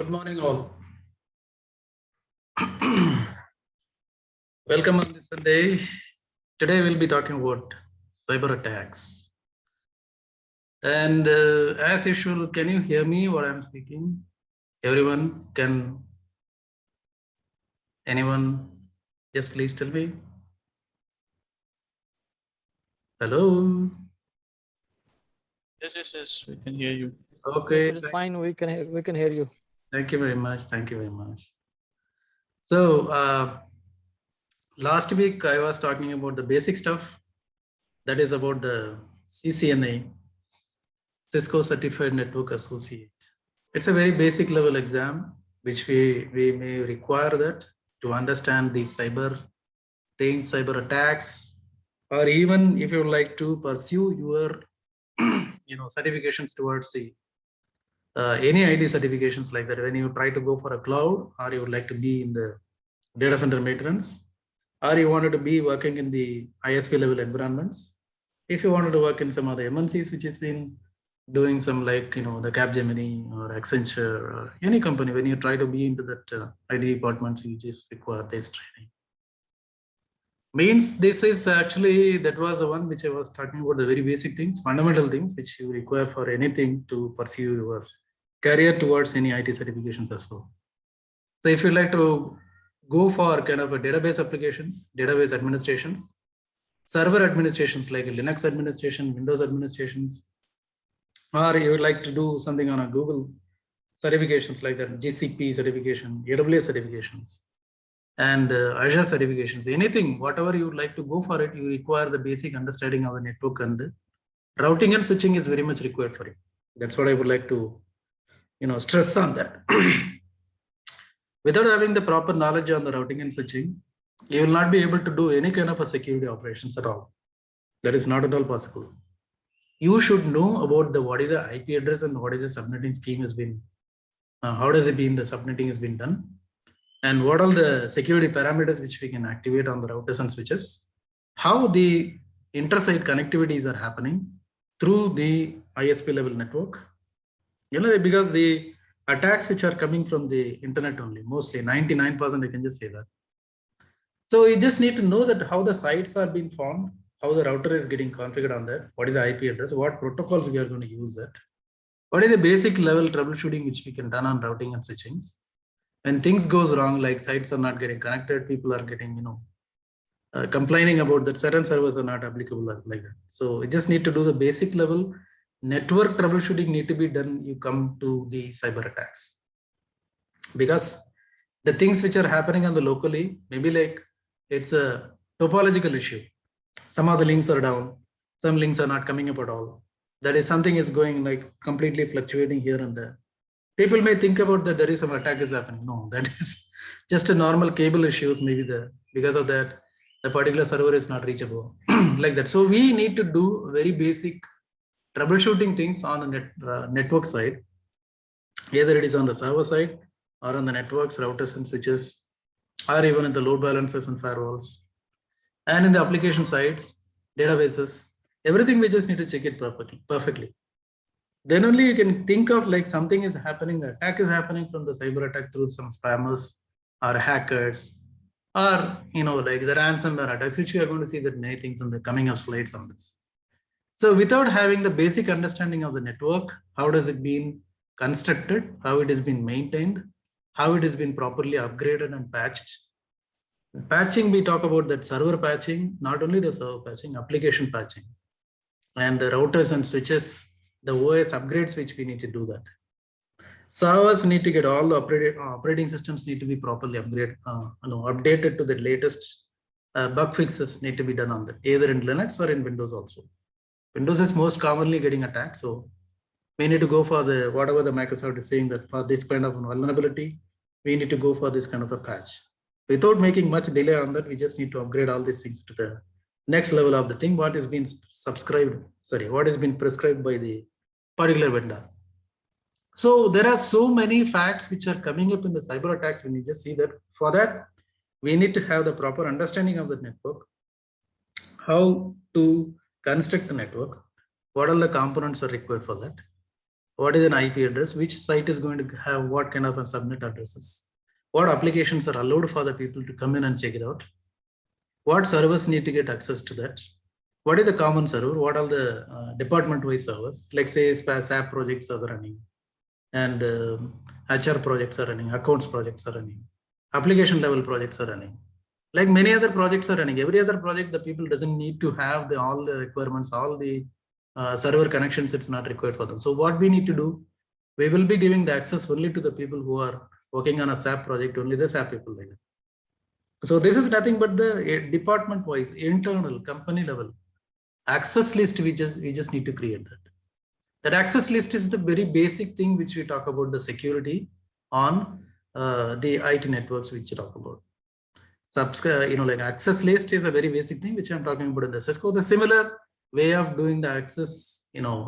Good morning, all. Welcome on this Sunday. Today we'll be talking about cyber attacks. And as usual, can you hear me what I'm speaking? Everyone, anyone? Yes, please tell me. Hello. Yes, we can hear you. Okay. Yes, it is fine. We can hear you. Thank you very much. Thank you very much. So last week I was talking about the basic stuff. That is about the CCNA, Cisco Certified Network Associate. It's a very basic level exam, which we may require that to understand the cyber things, cyber attacks, or even if you would like to pursue your certifications towards the any IT certifications like that. When you try to go for a cloud, or you would like to be in the data center maintenance, or you wanted to be working in the ISP level environments, if you wanted to work in some other MNCs, which has been doing some like, the Capgemini or Accenture or any company, when you try to be into that IT department, you just require this training. Means this is actually, that was the one which I was talking about, the very basic things, fundamental things, which you require for anything to pursue your career towards any IT certifications as well. So if you like to go for kind of a database applications, database administrations, server administrations like Linux administration, Windows administrations, or you would like to do something on a Google certifications like that, GCP certification, AWS certifications, and Azure certifications, anything, whatever you would like to go for it, you require the basic understanding of the network, and routing and switching is very much required for it. That's what I would like to, stress on that. Without having the proper knowledge on the routing and switching, you will not be able to do any kind of a security operations at all. That is not at all possible. You should know about what is the IP address and what is the subnetting scheme has been, how does it been, the subnetting has been done, and what are the security parameters which we can activate on the routers and switches, how the inter-site connectivities are happening through the ISP level network, because the attacks which are coming from the internet only, mostly 99%, I can just say that. So you just need to know that how the sites are being formed, how the router is getting configured on that, what is the IP address, what protocols we are going to use that, what is the basic level troubleshooting which we can done on routing and switchings. When things goes wrong, like sites are not getting connected, people are getting, complaining about that certain servers are not applicable like that. So you just need to do the basic level network troubleshooting need to be done. You come to the cyber attacks, because the things which are happening on the locally, maybe like it's a topological issue. Some of the links are down, some links are not coming up at all. That is something is going like completely fluctuating here and there. People may think about that there is some attack is happening. No, that is just a normal cable issues. Maybe because of that, the particular server is not reachable like that. So we need to do very basic troubleshooting things on the network side, either it is on the server side or on the networks, routers and switches, or even in the load balancers and firewalls, and in the application sides, databases, everything. We just need to check it perfectly. Then only you can think of like something is happening, the attack is happening from the cyber attack through some spammers or hackers, or like the ransomware attacks, which we are going to see that many things in the coming up slides on this. So without having the basic understanding of the network, how does it been constructed, how it has been maintained, how it has been properly upgraded and patched. Patching, we talk about that server patching, not only the server patching, application patching, and the routers and switches, the OS upgrades, which we need to do that. Servers need to get all the operating systems need to be properly updated to the latest bug fixes need to be done on that, either in Linux or in Windows also. Windows is most commonly getting attacked, so we need to go for the whatever the Microsoft is saying that for this kind of vulnerability, we need to go for this kind of a patch. Without making much delay on that, we just need to upgrade all these things to the next level of the thing, what is being what has been prescribed by the particular vendor. So there are so many facts which are coming up in the cyber attacks, when you just see that. For that, we need to have the proper understanding of the network, how to construct the network, what all the components are required for that, what is an IP address, which site is going to have what kind of a subnet addresses, what applications are allowed for the people to come in and check it out, what servers need to get access to that, what is the common server, what are the department-wise servers, like say SAP projects are running, and HR projects are running, accounts projects are running, application level projects are running. Like many other projects are running. Every other project, the people doesn't need to have all the requirements, all the server connections, it's not required for them. So what we need to do, we will be giving the access only to the people who are working on a SAP project, only the SAP people like that. So this is nothing but the department-wise, internal, company level access list. We just need to create that. That access list is the very basic thing which we talk about the security on the IT networks which you talk about. Like access list is a very basic thing which I'm talking about in the Cisco. The similar way of doing the access,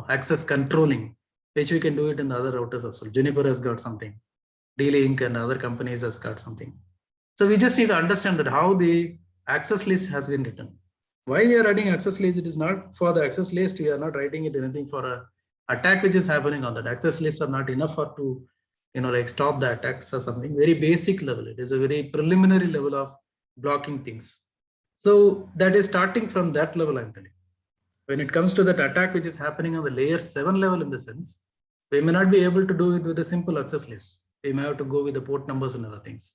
access controlling, which we can do it in the other routers as well. Juniper has got something, D-Link and other companies has got something. So we just need to understand that how the access list has been written. Why we are writing access list? It is not for the access list. We are not writing it anything for a attack which is happening on that. Access lists are not enough for to, like stop the attacks or something. Very basic level. It is a very preliminary level of blocking things. So that is starting from that level, I'm telling you. When it comes to that attack which is happening on the layer 7 level, in the sense, we may not be able to do it with a simple access list. We may have to go with the port numbers and other things.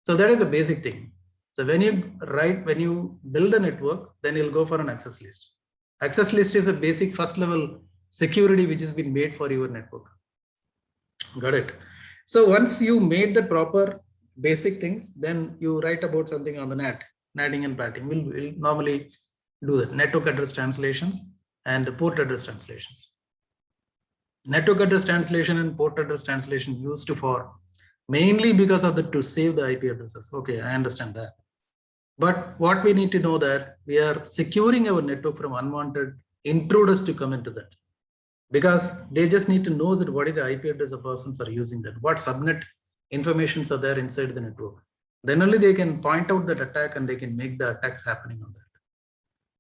So that is a basic thing. So when you build a network, then you'll go for an access list. Access list is a basic first level security which has been made for your network. Got it? So once you made the proper basic things, then you write about something on the natting and patting. We'll normally do that. Network address translations and the port address translations. Network address translation and port address translation used for mainly because of to save the IP addresses. Okay, I understand that. But what we need to know that we are securing our network from unwanted intruders to come into that. Because they just need to know that what is the IP address the persons are using, that what subnet informations are there inside the network. Then only they can point out that attack and they can make the attacks happening on that.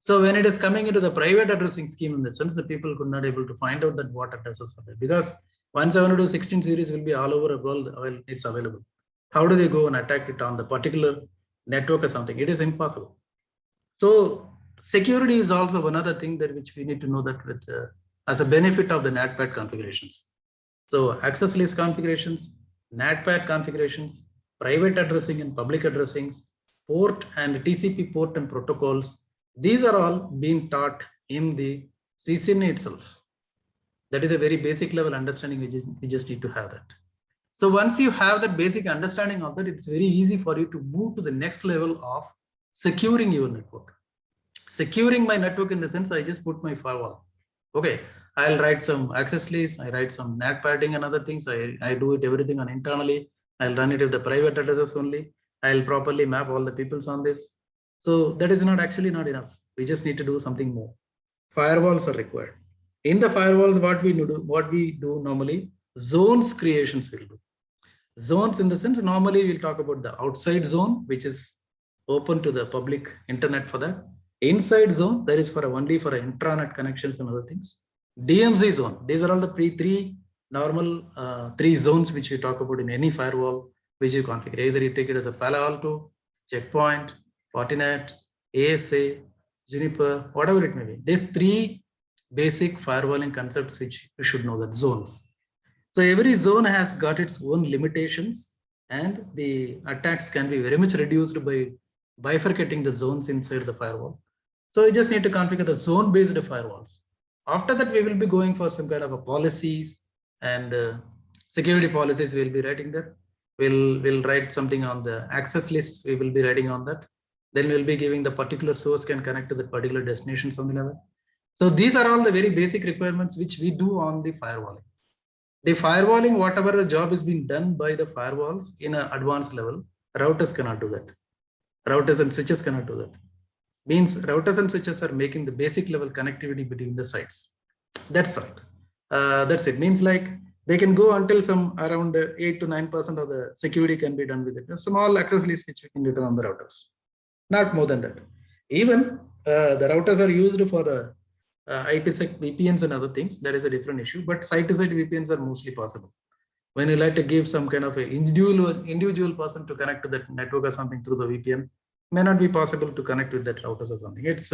So when it is coming into the private addressing scheme, in the sense, the people could not able to find out that what addresses are there, because 172.16 series will be all over the world. It's available. How do they go and attack it on the particular network or something? It is impossible. So security is also one other thing that which we need to know that with as a benefit of the NATPAT configurations. So access list configurations, NATPAT configurations, private addressing and public addressings, port and TCP port and protocols. These are all being taught in the CCNA itself. That is a very basic level understanding. We just need to have that. So once you have that basic understanding of that, it's very easy for you to move to the next level of securing your network. Securing my network in the sense, I just put my firewall. Okay, I'll write some access list, I write some NAT padding and other things. I do it everything on internally. I'll run it with the private addresses only. I'll properly map all the peoples on this. So that is not enough. We just need to do something more. Firewalls are required. In the firewalls, what we do normally, zones creations will do. Zones in the sense, normally we'll talk about the outside zone, which is open to the public internet for that. Inside zone, that is for only for intranet connections and other things. DMZ zone, these are all the three normal three zones which we talk about in any firewall which you configure. Either you take it as a Palo Alto, Checkpoint, Fortinet, ASA, Juniper, whatever it may be. These three basic firewalling concepts which you should know, that zones. So every zone has got its own limitations, and the attacks can be very much reduced by bifurcating the zones inside the firewall. So we just need to configure the zone-based firewalls. After that, we will be going for some kind of a policies and security policies. We'll be writing that. We'll write something on the access lists. We will be writing on that. Then we'll be giving the particular source can connect to the particular destination, something like that. So these are all the very basic requirements which we do on the firewalling. The firewalling, whatever the job is being done by the firewalls in an advanced level, routers cannot do that. Routers and switches cannot do that. Means routers and switches are making the basic level connectivity between the sites. That's all. That's it. Means like they can go until some around 8 to 9% of the security can be done with it. A small access list which we can do on the routers. Not more than that. Even the routers are used for IPsec VPNs and other things, that is a different issue, but site-to-site VPNs are mostly possible. When you like to give some kind of a individual person to connect to that network or something through the VPN, may not be possible to connect with that routers or something. It's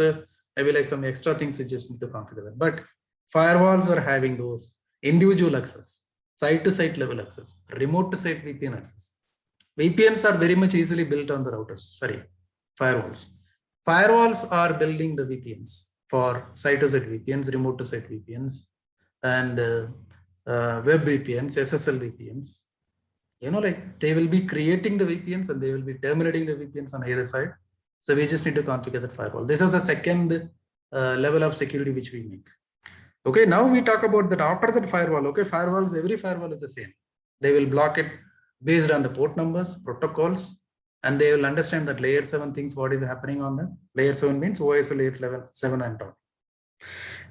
maybe like some extra things you just need to configure. But firewalls are having those individual access, site-to-site level access, remote-to-site VPN access. VPNs are very much easily built on the routers, sorry, firewalls. Firewalls are building the VPNs for site-to-site VPNs, remote-to-site VPNs, and web VPNs, SSL VPNs. You know, like they will be creating the VPNs and they will be terminating the VPNs on either side. So we just need to configure that firewall. This is the second level of security which we make. Okay, now we talk about that after that firewall. Okay, firewalls, every firewall is the same. They will block it based on the port numbers, protocols, and they will understand that layer 7 things, what is happening on the layer 7 means OS layer 7 and on.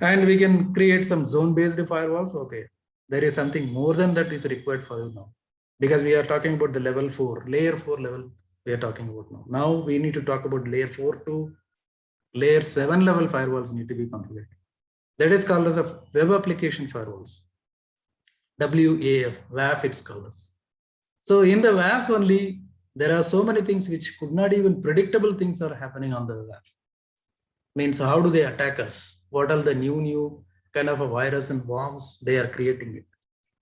And we can create some zone-based firewalls. Okay, there is something more than that is required for you now, because we are talking about the level 4, layer 4 level we are talking about now. Now we need to talk about layer 4 to layer 7 level firewalls need to be configured. That is called as a web application firewalls. WAF it's called as. So in the WAF only, there are so many things which could not even predictable things are happening on the WAF. Means how do they attack us? What are the new kind of a virus and bombs they are creating it?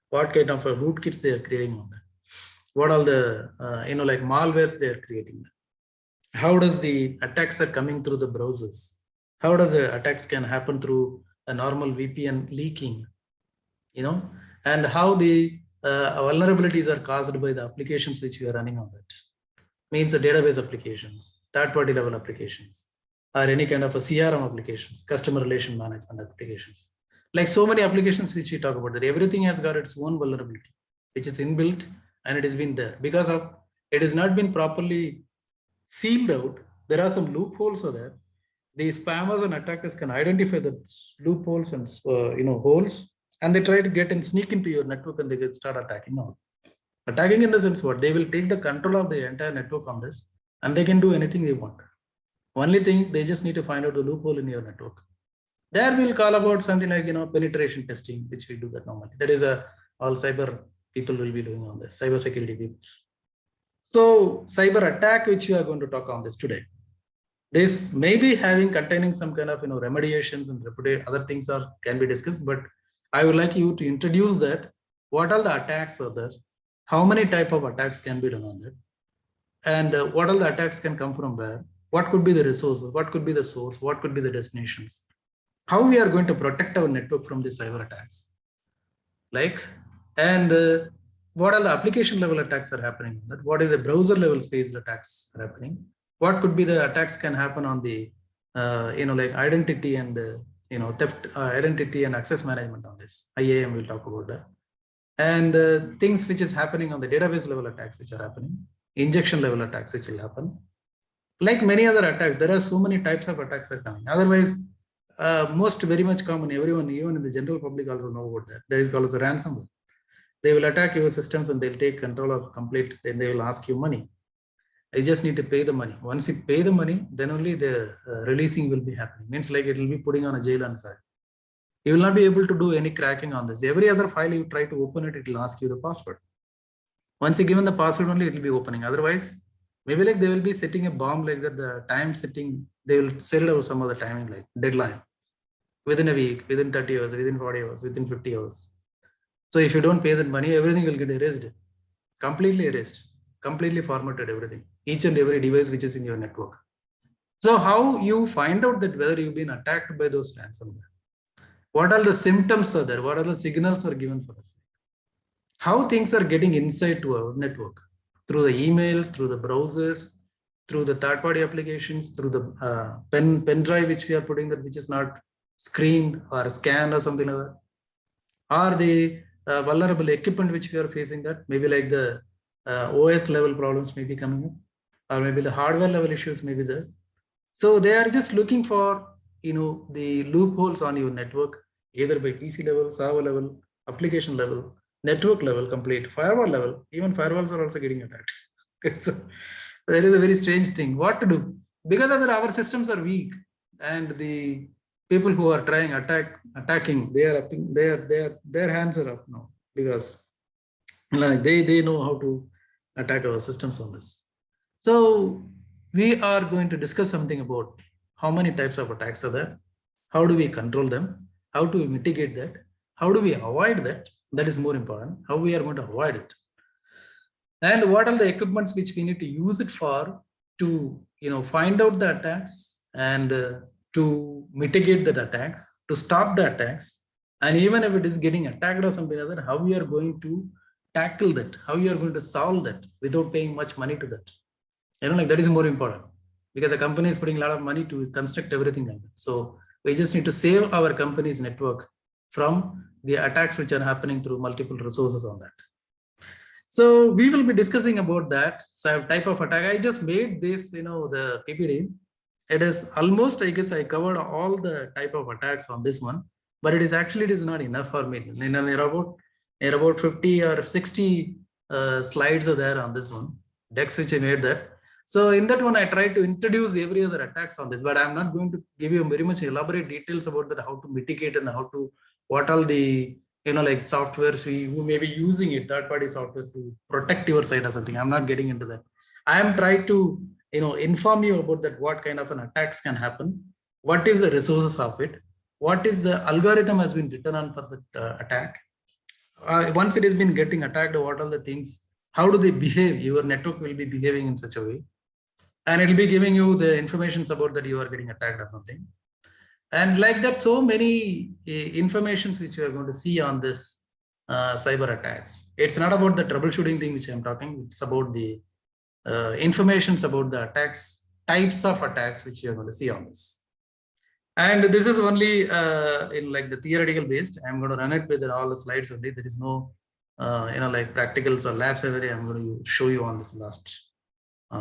What kind of a rootkits they are creating on that? What are the like malwares they are creating? How does the attacks are coming through the browsers? How does the attacks can happen through a normal VPN leaking? And how the vulnerabilities are caused by the applications which you are running on that. Means the database applications, third-party level applications, or any kind of a CRM applications, customer relation management applications. Like so many applications which we talk about, that everything has got its own vulnerability, which is inbuilt and it has been there. Because of it has not been properly sealed out, there are some loopholes over there. The spammers and attackers can identify the loopholes and holes, and they try to get and sneak into your network and they can start attacking now. Attacking in the sense what? They will take the control of the entire network on this and they can do anything they want. Only thing, they just need to find out the loophole in your network. There we'll call about something like, penetration testing, which we do that normally. That is all cyber people will be doing on this, cyber security people. So cyber attack, which we are going to talk on this today. This may be containing some kind of, remediations and other things can be discussed, but I would like you to introduce that. What are the attacks are there? How many type of attacks can be done on that? And what all the attacks can come from where? What could be the resources? What could be the source? What could be the destinations? How we are going to protect our network from the cyber attacks? What are the application level attacks are happening? What is the browser level space attacks are happening? What could be the attacks can happen on the, identity and, theft, identity and access management on this. IAM will talk about that. And things which is happening on the database level attacks which are happening, injection level attacks which will happen. Like many other attacks, there are so many types of attacks are coming. Otherwise, most very much common, everyone, even in the general public also know about that. There is called as a ransomware. They will attack your systems and they'll take control of complete, then they will ask you money. You just need to pay the money. Once you pay the money, then only the releasing will be happening. Means like it will be putting on a jail on side. You will not be able to do any cracking on this. Every other file you try to open it, it will ask you the password. Once you given the password only, it will be opening. Otherwise, maybe like they will be setting a bomb like that, the time setting, they will set it over some other timing, like deadline. Within a week, within 30 hours, within 40 hours, within 50 hours. So if you don't pay that money, everything will get erased. Completely erased. Completely formatted everything. Each and every device which is in your network. So how you find out that whether you've been attacked by those ransomware? What are the symptoms are there? What are the signals are given for us? How things are getting inside to our network? Through the emails, through the browsers, through the third-party applications, through the pen drive which we are putting that which is not screened or scanned or something like that. Or the vulnerable equipment which we are facing that, maybe like the OS level problems may be coming up, or maybe the hardware level issues may be there. So they are just looking for, the loopholes on your network, either by PC level, server level, application level, network level, complete firewall level. Even firewalls are also getting attacked. So there is a very strange thing. What to do? Because our systems are weak and the people who are trying attacking, their hands are up now, because like they know how to attack our systems on this. So we are going to discuss something about how many types of attacks are there, how do we control them, how do we mitigate that, how do we avoid that, that is more important, how we are going to avoid it, and what are the equipments which we need to use it for to find out the attacks and to mitigate the attacks, to stop the attacks, and even if it is getting attacked or something like that, how we are going to tackle that, how you are going to solve that without paying much money to that. Like that is more important, because the company is putting a lot of money to construct everything like that. So we just need to save our company's network from the attacks which are happening through multiple resources on that. So we will be discussing about that type of attack. I just made this, the PPT. It is almost, I guess I covered all the type of attacks on this one, but it is not enough for me. Near about 50 or 60 slides are there on this one, decks which I made that. So in that one, I tried to introduce every other attacks on this, but I'm not going to give you very much elaborate details about that, how to mitigate and what all the like softwares who may be using it, third-party software to protect your site or something. I'm not getting into that. I am trying to inform you about that, what kind of an attacks can happen, what is the resources of it, what is the algorithm has been written on for the attack. Once it has been getting attacked, what are the things, how do they behave? Your network will be behaving in such a way, and it will be giving you the information about that you are getting attacked or something. And like that, so many informations which you are going to see on this cyber attacks. It's not about the troubleshooting thing which I'm talking. It's about the informations about the attacks, types of attacks which you are going to see on this. And this is only in like the theoretical based. I'm going to run it with all the slides only. There is no like practicals or labs every day. I'm going to show you on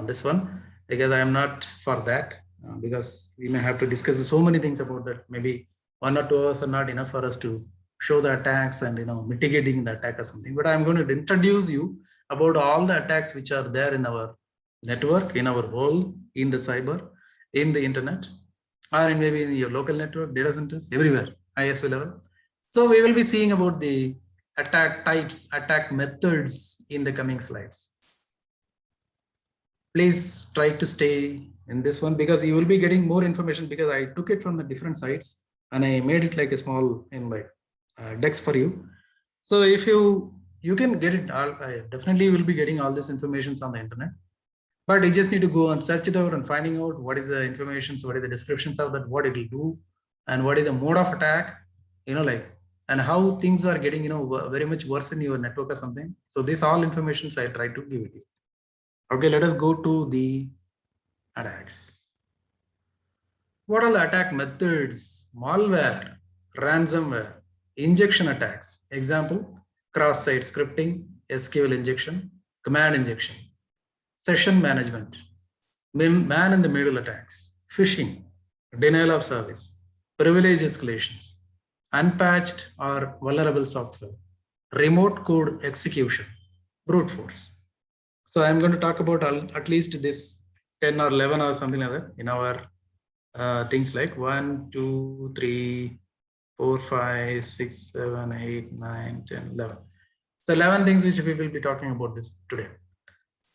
this one, because I am not for that. Because we may have to discuss so many things about that. Maybe 1 or 2 hours are not enough for us to show the attacks and mitigating the attack or something. But I'm going to introduce you about all the attacks which are there in our network, in our world, in the cyber, in the internet, or in maybe in your local network, data centers, everywhere, ISP level. So we will be seeing about the attack types, attack methods in the coming slides. Please try to stay in this one, because you will be getting more information, because I took it from the different sites and I made it like a small decks for you. So if you can get it all, I definitely will be getting all this information on the internet, but you just need to go and search it out and finding out what is the information, what is the descriptions of that, what it will do, and what is the mode of attack, and how things are getting, very much worse in your network or something. So this all informations I try to give you. Okay, let us go to the attacks. What are the attack methods? Malware, ransomware, injection attacks. Example, cross-site scripting, SQL injection, command injection, session management, man in the middle attacks, phishing, denial of service, privilege escalations, unpatched or vulnerable software, remote code execution, brute force. So I'm going to talk about at least this 10 or 11 or something like that in our things like 1, 2, 3, 4, 5, 6, 7, 8, 9, 10, 11. So 11 things which we will be talking about this today.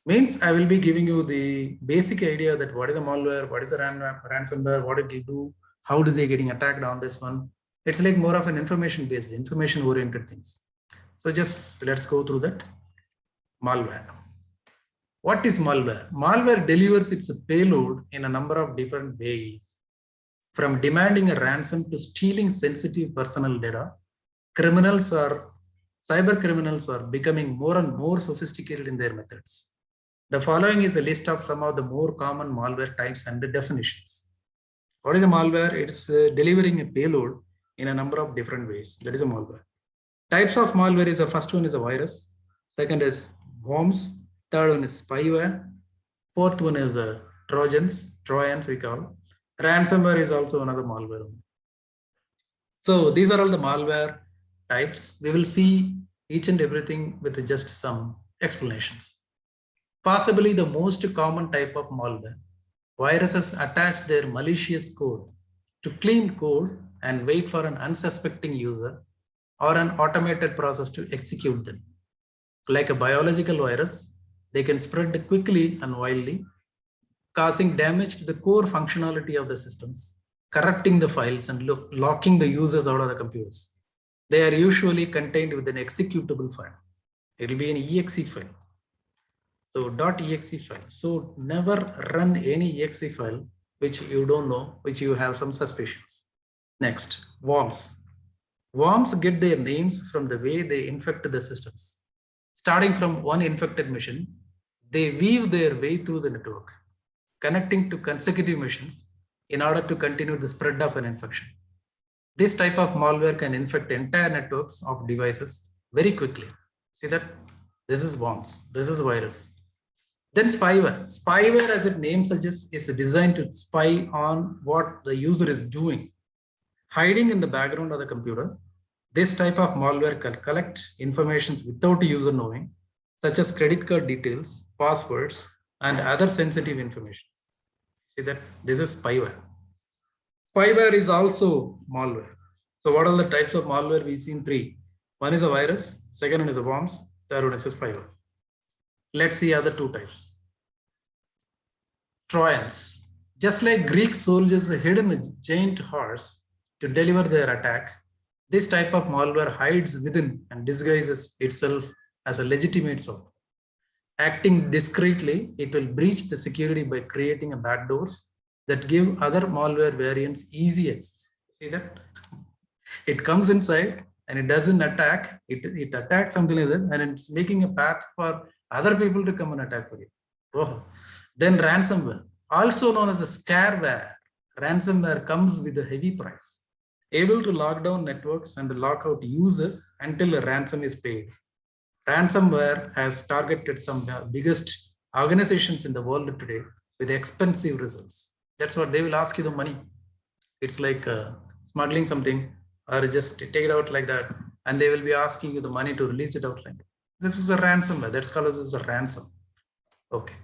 Means I will be giving you the basic idea that what is the malware, what is the ransomware, what it will do, how do they getting attacked on this one. It's like more of an information based, information oriented things. So just let's go through that. Malware. What is malware? Malware delivers its payload in a number of different ways, from demanding a ransom to stealing sensitive personal data. Cyber criminals are becoming more and more sophisticated in their methods. The following is a list of some of the more common malware types and the definitions. What is a malware? It's delivering a payload in a number of different ways. That is a malware. Types of malware is the first one is a virus. Second is worms. Third one is spyware. Fourth one is Trojans we call. Ransomware is also another malware. So these are all the malware types. We will see each and everything with just some explanations. Possibly the most common type of malware. Viruses attach their malicious code to clean code and wait for an unsuspecting user or an automated process to execute them. Like a biological virus, they can spread quickly and wildly, causing damage to the core functionality of the systems, corrupting the files and locking the users out of the computers. They are usually contained within executable file. It will be an exe file. So .exe file. So never run any exe file which you don't know, which you have some suspicions. Next, worms. Worms get their names from the way they infect the systems. Starting from one infected machine, they weave their way through the network, connecting to consecutive machines in order to continue the spread of an infection. This type of malware can infect entire networks of devices very quickly. See that? This is worms, this is virus. Then spyware. Spyware, as its name suggests, is designed to spy on what the user is doing. Hiding in the background of the computer, this type of malware can collect information without user knowing, such as credit card details, passwords, and other sensitive information. See that? This is spyware. Spyware is also malware. So what are the types of malware? We've seen three. One is a virus, second one is a worms, third one is a spyware. Let's see other two types. Trojans. Just like Greek soldiers hid in a giant horse to deliver their attack, this type of malware hides within and disguises itself as a legitimate source. Acting discreetly, it will breach the security by creating a backdoors that give other malware variants easy access. See that? It comes inside and it doesn't attack. It attacks something like that, and it's making a path for other people to come and attack for you. Oh. Then ransomware, also known as a scareware. Ransomware comes with a heavy price, able to lock down networks and lock out users until a ransom is paid. Ransomware has targeted some biggest organizations in the world today with expensive results. That's what they will ask you the money. It's like smuggling something, or just take it out like that, and they will be asking you the money to release it out like that. This is a ransomware. That's called as a ransom. Okay.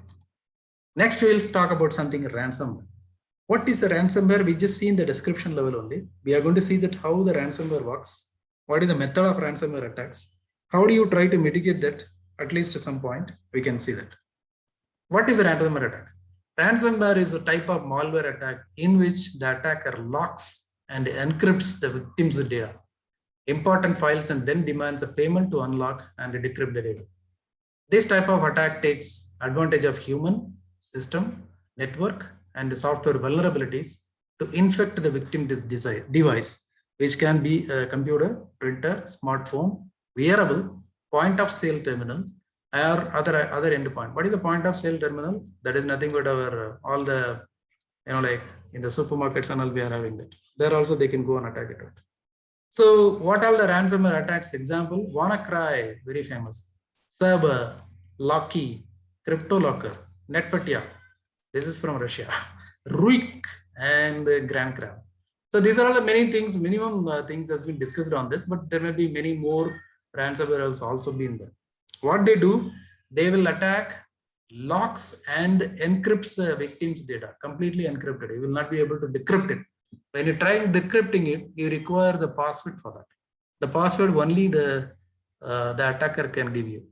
Next, we'll talk about something ransomware. What is a ransomware? We just see in the description level only. We are going to see that how the ransomware works. What is the method of ransomware attacks? How do you try to mitigate that? At least to some point, we can see that. What is a ransomware attack? Ransomware is a type of malware attack in which the attacker locks and encrypts the victim's data, important files, and then demands a payment to unlock and decrypt the data. This type of attack takes advantage of human, system, network, and the software vulnerabilities to infect the victim device, which can be a computer, printer, smartphone, wearable, point of sale terminal, or other endpoint. What is the point of sale terminal? That is nothing but our all the, like in the supermarkets and all, we are having that. There also they can go and attack it out. So what are the ransomware attacks? Example, WannaCry, very famous. Cerber, Locky, CryptoLocker, NetPetya. This is from Russia. Ruik and Grand Crab. So these are all the many things, minimum things has been discussed on this, but there may be many more ransomware has also been there. What they do, they will attack, locks and encrypts the victim's data, completely encrypted. You will not be able to decrypt it. When you try decrypting it, you require the password for that. The password only the attacker can give you.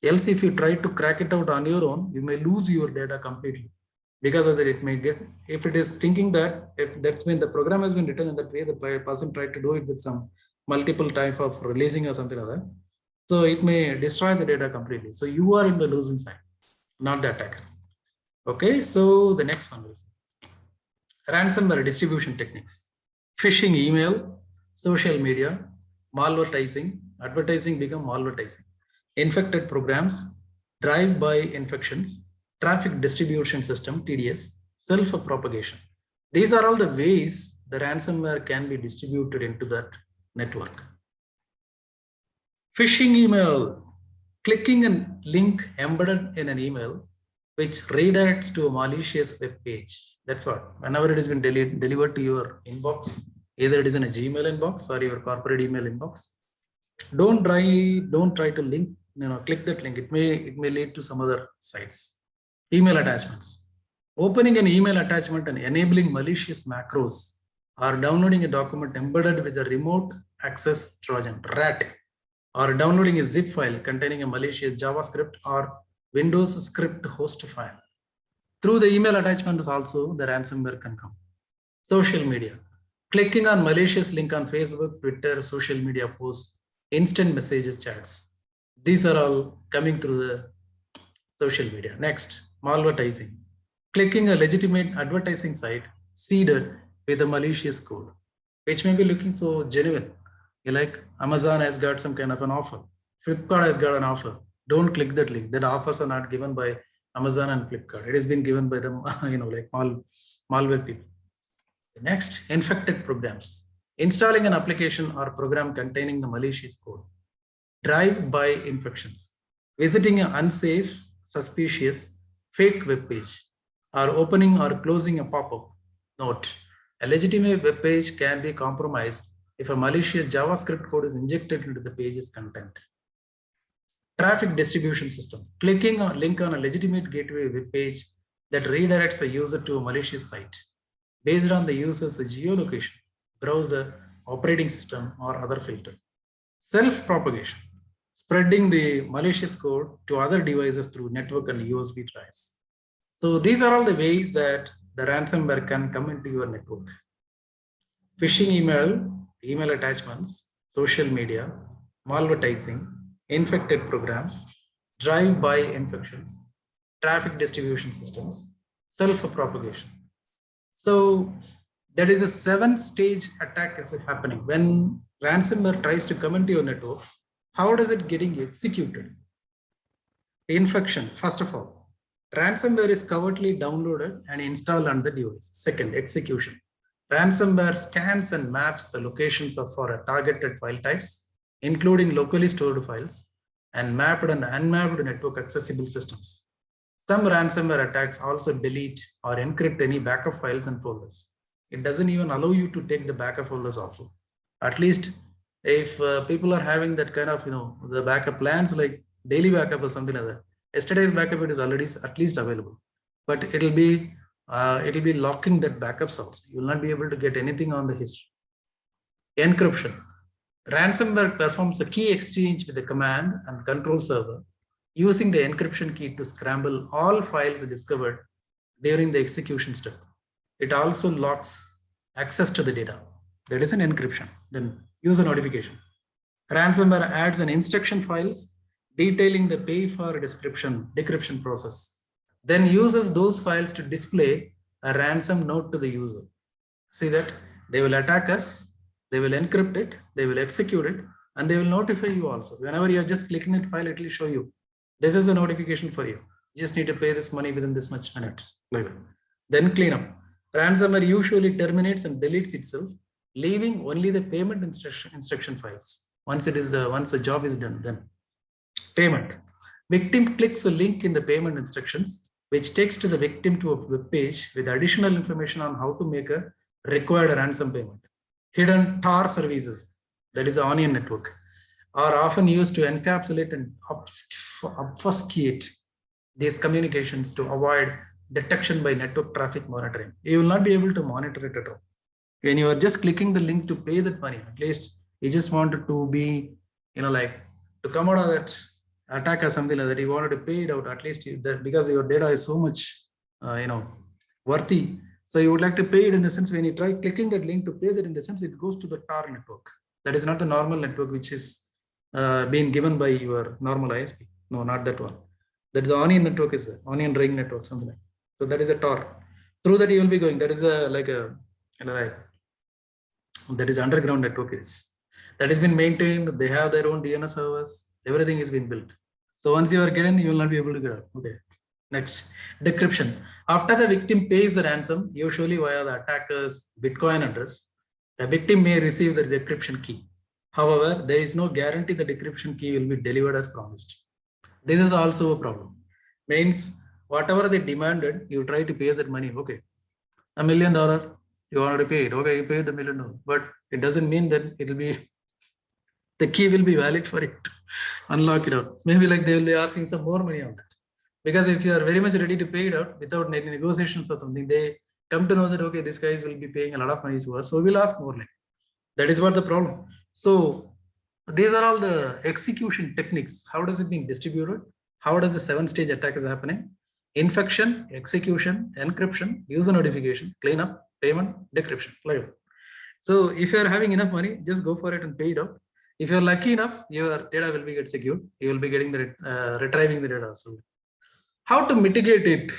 Else, if you try to crack it out on your own, you may lose your data completely. Because of that, it may get, if it is thinking that, if that's when the program has been written in that way, the person tried to do it with some multiple type of releasing or something like that. So it may destroy the data completely. So you are in the losing side, not the attacker. Okay, so the next one is ransomware distribution techniques. Phishing email, social media, malvertising, advertising become malvertising. Infected programs, drive-by infections, traffic distribution system, TDS, self-propagation. These are all the ways the ransomware can be distributed into that network. Phishing email, clicking a link embedded in an email, which redirects to a malicious web page. That's what, whenever it has been delivered to your inbox, either it is in a Gmail inbox or your corporate email inbox, don't try to link, click that link. It may lead to some other sites. Email attachments. Opening an email attachment and enabling malicious macros or downloading a document embedded with a remote access Trojan, RAT, or downloading a zip file containing a malicious JavaScript or Windows script host file. Through the email attachments also, the ransomware can come. Social media. Clicking on malicious link on Facebook, Twitter, social media posts, instant messages, chats. These are all coming through the social media. Next, malvertising. Clicking a legitimate advertising site seeded with a malicious code, which may be looking so genuine. You're like, Amazon has got some kind of an offer. Flipkart has got an offer. Don't click that link. That offers are not given by Amazon and Flipkart. It has been given by them, like malware people. Next, infected programs. Installing an application or program containing the malicious code. Drive-by infections. Visiting an unsafe, suspicious, fake web page, or opening or closing a pop-up. Note, a legitimate web page can be compromised if a malicious JavaScript code is injected into the page's content. Traffic distribution system. Clicking a link on a legitimate gateway web page that redirects a user to a malicious site based on the user's geolocation, browser, operating system, or other filter. Self-propagation. Spreading the malicious code to other devices through network and USB drives. So these are all the ways that the ransomware can come into your network. Phishing email attachments, social media, malvertising, infected programs, drive-by infections, traffic distribution systems, self-propagation. So that is a 7-stage attack is happening. When ransomware tries to come into your network, how does it getting executed? Infection, first of all, ransomware is covertly downloaded and installed on the device. Second, execution. Ransomware scans and maps the locations for targeted file types, including locally stored files, and mapped and unmapped network accessible systems. Some ransomware attacks also delete or encrypt any backup files and folders. It doesn't even allow you to take the backup folders also. At least if people are having that kind of, the backup plans like daily backup or something like that, yesterday's backup, it is already at least available, but it'll be locking that backups also. You will not be able to get anything on the history. Encryption. Ransomware performs a key exchange with the command and control server using the encryption key to scramble all files discovered during the execution step. It also locks access to the data. That is an encryption. Then user notification. Ransomware adds an instruction files detailing the pay for decryption process, then uses those files to display a ransom note to the user. See that they will attack us, they will encrypt it, they will execute it, and they will notify you also. Whenever you're just clicking that file, it will show you, this is a notification for you. You just need to pay this money within this much minutes. Then clean up. Ransomware usually terminates and deletes itself, leaving only the payment instruction files. Once the job is done, then payment. Victim clicks a link in the payment instructions, which takes to the victim to a web page with additional information on how to make a required ransom payment. Hidden Tor services, that is the onion network, are often used to encapsulate and obfuscate these communications to avoid detection by network traffic monitoring. You will not be able to monitor it at all. When you are just clicking the link to pay that money, at least you just wanted to be, to come out of that attack or something like that, you wanted to pay it out, at least because your data is so much, worthy. So you would like to pay it in the sense when you try clicking that link to pay that, in the sense it goes to the Tor network. That is not the normal network which is being given by your normal ISP. No, not that one. That is the onion network, is the onion ring network, something like that. So that is a Tor. Through that you will be going. That is that is underground network is. That has been maintained. They have their own DNS servers. Everything is being built. So once you are getting, you will not be able to get out. Okay. Next, decryption. After the victim pays the ransom, usually via the attacker's Bitcoin address, the victim may receive the decryption key. However, there is no guarantee the decryption key will be delivered as promised. This is also a problem. Means whatever they demanded, you try to pay that money. Okay, $1 million, you wanted to pay it. Okay, you paid the $1 million, but it doesn't mean that it will be, the key will be valid for it to unlock it out. Maybe like they will be asking some more money on that. Because if you are very much ready to pay it out without any negotiations or something, they come to know that, okay, these guys will be paying a lot of money to us, so we'll ask more. Like that is what the problem. So these are all the execution techniques. How does it being distributed? How does the 7-stage attack is happening? Infection, execution, encryption, user notification, cleanup, payment, decryption. Like, so if you are having enough money, just go for it and pay it out. If you are lucky enough, your data will be get secured. You will be getting the retrieving the data. So how to mitigate it?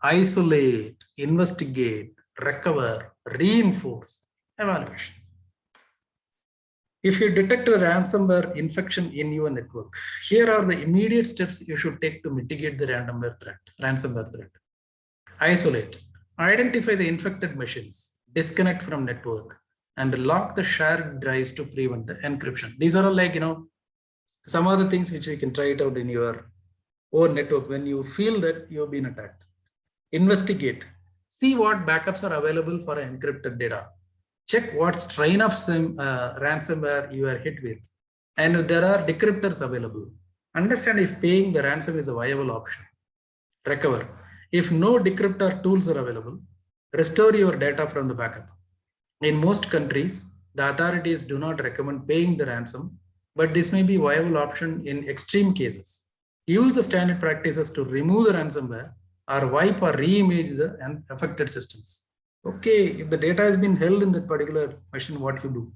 Isolate, investigate, recover, reinforce, evaluation. If you detect a ransomware infection in your network, here are the immediate steps you should take to mitigate the ransomware threat. Isolate, identify the infected machines, disconnect from network, and lock the shared drives to prevent the encryption. These are all like, some other things which we can try it out in your own network when you feel that you've been attacked. Investigate, see what backups are available for encrypted data. Check what strain of ransomware you are hit with. And if there are decryptors available, understand if paying the ransom is a viable option. Recover. If no decryptor tools are available, restore your data from the backup. In most countries, the authorities do not recommend paying the ransom, but this may be a viable option in extreme cases. Use the standard practices to remove the ransomware or wipe or re-image the affected systems. Okay, if the data has been held in that particular machine, what you do?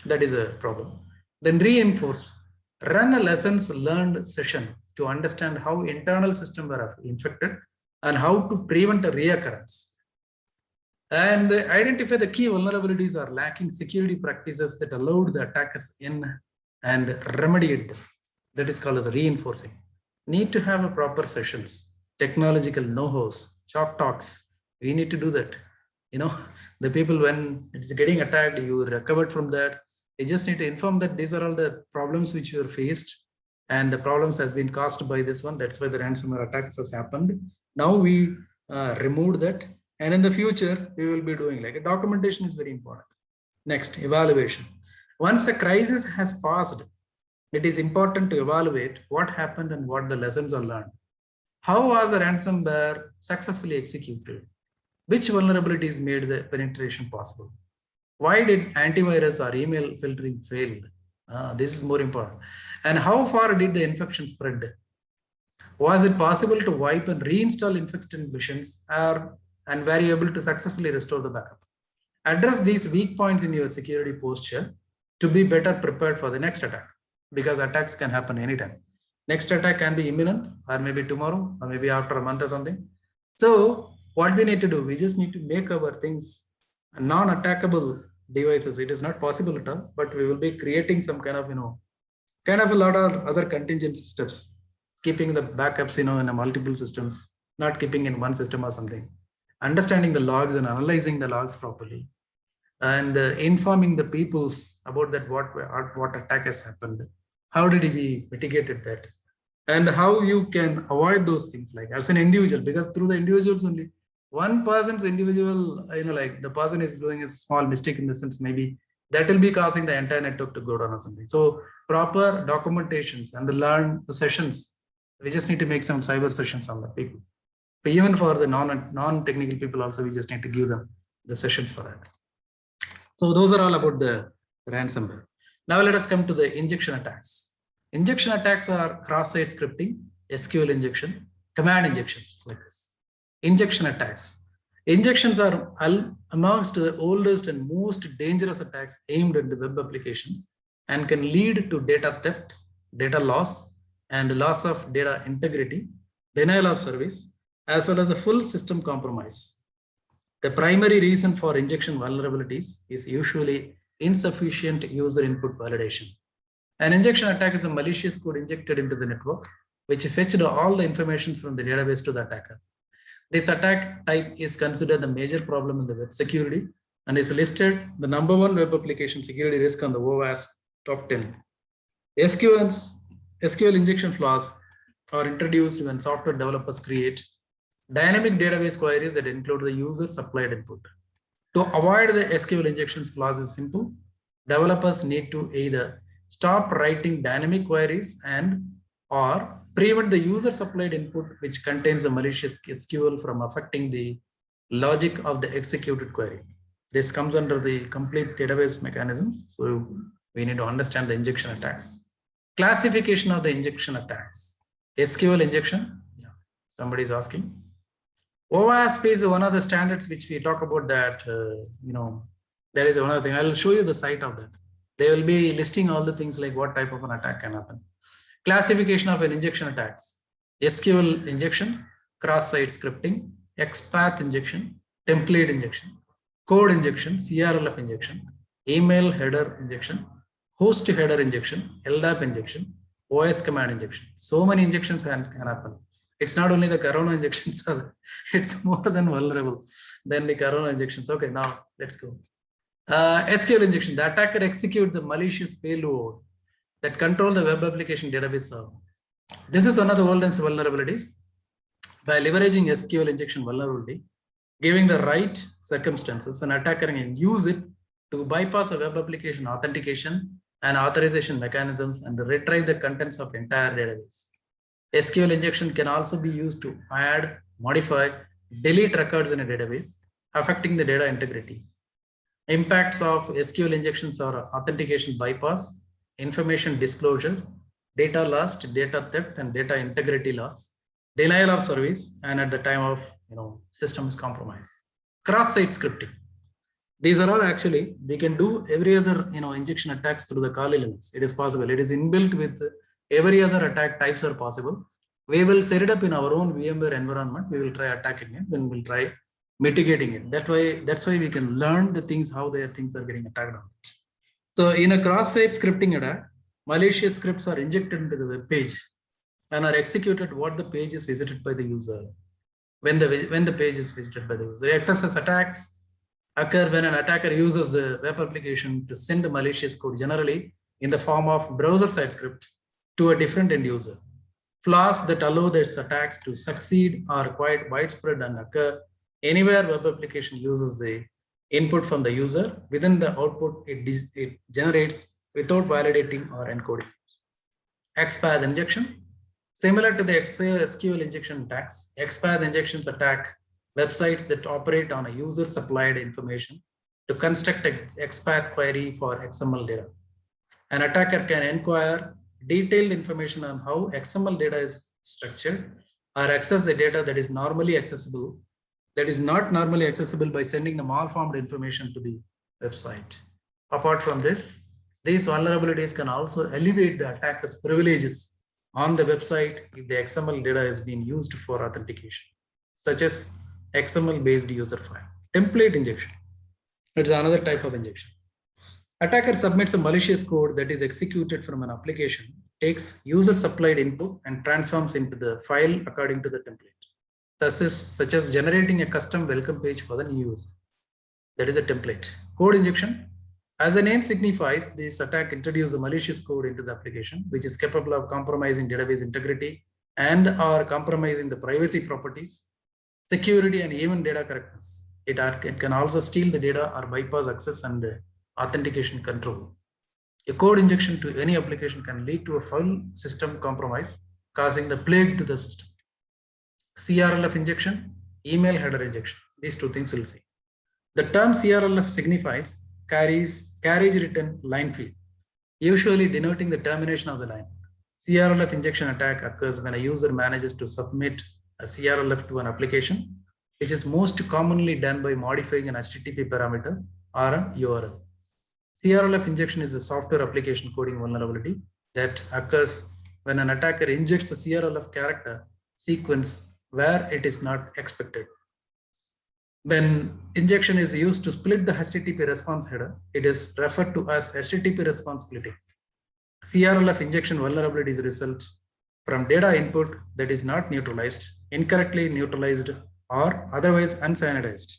That is a problem. Then reinforce. Run a lessons learned session to understand how internal systems are infected and how to prevent a reoccurrence. And identify the key vulnerabilities or lacking security practices that allowed the attackers in and remediate them. That is called as reinforcing. Need to have a proper sessions, technological know-hows, chalk talks. We need to do that. The people, when it's getting attacked, you recovered from that. You just need to inform that these are all the problems which you are faced, and the problems has been caused by this one. That's why the ransomware attacks has happened. Now we removed that, and in the future we will be doing like a documentation is very important. Next, evaluation. Once a crisis has passed, it is important to evaluate what happened and what the lessons are learned. How was the ransomware successfully executed? Which vulnerabilities made the penetration possible? Why did antivirus or email filtering fail? This is more important. And how far did the infection spread? Was it possible to wipe and reinstall infected machines, and were you able to successfully restore the backup? Address these weak points in your security posture to be better prepared for the next attack, because attacks can happen anytime. Next attack can be imminent, or maybe tomorrow, or maybe after a month or something. So what we need to do, we just need to make our things non-attackable devices. It is not possible at all, but we will be creating some kind of a lot of other contingency steps, keeping the backups in a multiple systems, not keeping in one system or something, understanding the logs and analyzing the logs properly, and informing the peoples about that what attack has happened, how did we mitigated that, and how you can avoid those things, like as an individual, because through the individuals only, one person's individual, like the person is doing a small mistake in the sense, maybe that will be causing the entire network to go down or something. So proper documentations and the sessions, we just need to make some cyber sessions on the people. But even for the non-technical people also, we just need to give them the sessions for that. So those are all about the ransomware. Now let us come to the injection attacks. Injection attacks are cross-site scripting, SQL injection, command injections like this. Injection attacks. Injections are amongst the oldest and most dangerous attacks aimed at the web applications and can lead to data theft, data loss, and loss of data integrity, denial of service, as well as a full system compromise. The primary reason for injection vulnerabilities is usually insufficient user input validation. An injection attack is a malicious code injected into the network, which fetched all the information from the database to the attacker. This attack type is considered the major problem in the web security and is listed the #1 web application security risk on the OWASP top 10. SQL injection flaws are introduced when software developers create dynamic database queries that include the user supplied input. To avoid the SQL injections flaws is simple. Developers need to either stop writing dynamic queries or prevent the user supplied input which contains the malicious SQL from affecting the logic of the executed query. This comes under the complete database mechanisms. So we need to understand the injection attacks. Classification of the injection attacks. SQL injection. Yeah. Somebody is asking. OWASP is one of the standards which we talk about that, that is another thing. I'll show you the site of that. They will be listing all the things like what type of an attack can happen. Classification of an injection attacks. SQL injection, cross-site scripting, XPath injection, template injection, code injection, CRLF injection, email header injection, host header injection, LDAP injection, OS command injection. So many injections can happen. It's not only the corona injections, it's more than vulnerable than the corona injections. Okay, now let's go. SQL injection, the attacker executes the malicious payload that control the web application database server. This is one of the world's vulnerabilities. By leveraging SQL injection vulnerability, giving the right circumstances, an attacker can use it to bypass a web application authentication and authorization mechanisms and retrieve the contents of entire database. SQL injection can also be used to add, modify, delete records in a database, affecting the data integrity. Impacts of SQL injections are authentication bypass, information disclosure, data loss, data theft, and data integrity loss, denial of service, and at the time of systems compromise. Cross-site scripting. These are all actually, we can do every other injection attacks through the Kali Linux. It is possible. It is inbuilt with every other attack types are possible. We will set it up in our own VMware environment. We will try attacking it. Then we'll try mitigating it. That's why we can learn the things, how their things are getting attacked on. So in a cross-site scripting attack, malicious scripts are injected into the web page and are executed what the page is visited by the user. When the page is visited by the user. XSS attacks occur when an attacker uses the web application to send a malicious code, generally in the form of browser-side script, to a different end user. Flaws that allow these attacks to succeed are quite widespread and occur anywhere web application uses the input from the user. Within the output, it generates without validating or encoding. XPath injection. Similar to the SQL injection attacks, XPath injections attack websites that operate on a user-supplied information to construct an XPath query for XML data. An attacker can inquire detailed information on how XML data is structured or access the data that is not normally accessible by sending the malformed information to the website. Apart from this, these vulnerabilities can also elevate the attacker's privileges on the website if the XML data is being used for authentication, such as XML-based user file. Template injection. It's another type of injection. Attacker submits a malicious code that is executed from an application, takes user-supplied input and transforms into the file according to the template, such as generating a custom welcome page for the new user. That is a template. Code injection. As the name signifies, this attack introduces a malicious code into the application, which is capable of compromising database integrity and or compromising the privacy properties, security, and even data correctness. It can also steal the data or bypass access and authentication control. A code injection to any application can lead to a full system compromise, causing the plague to the system. CRLF injection, email header injection. These two things we'll see. The term CRLF signifies carriage return line field, usually denoting the termination of the line. CRLF injection attack occurs when a user manages to submit a CRLF to an application, which is most commonly done by modifying an HTTP parameter or a URL. CRLF injection is a software application coding vulnerability that occurs when an attacker injects a CRLF character sequence where it is not expected. When injection is used to split the HTTP response header, it is referred to as HTTP response splitting. CRLF injection vulnerabilities result from data input that is not neutralized, incorrectly neutralized, or otherwise unsanitized.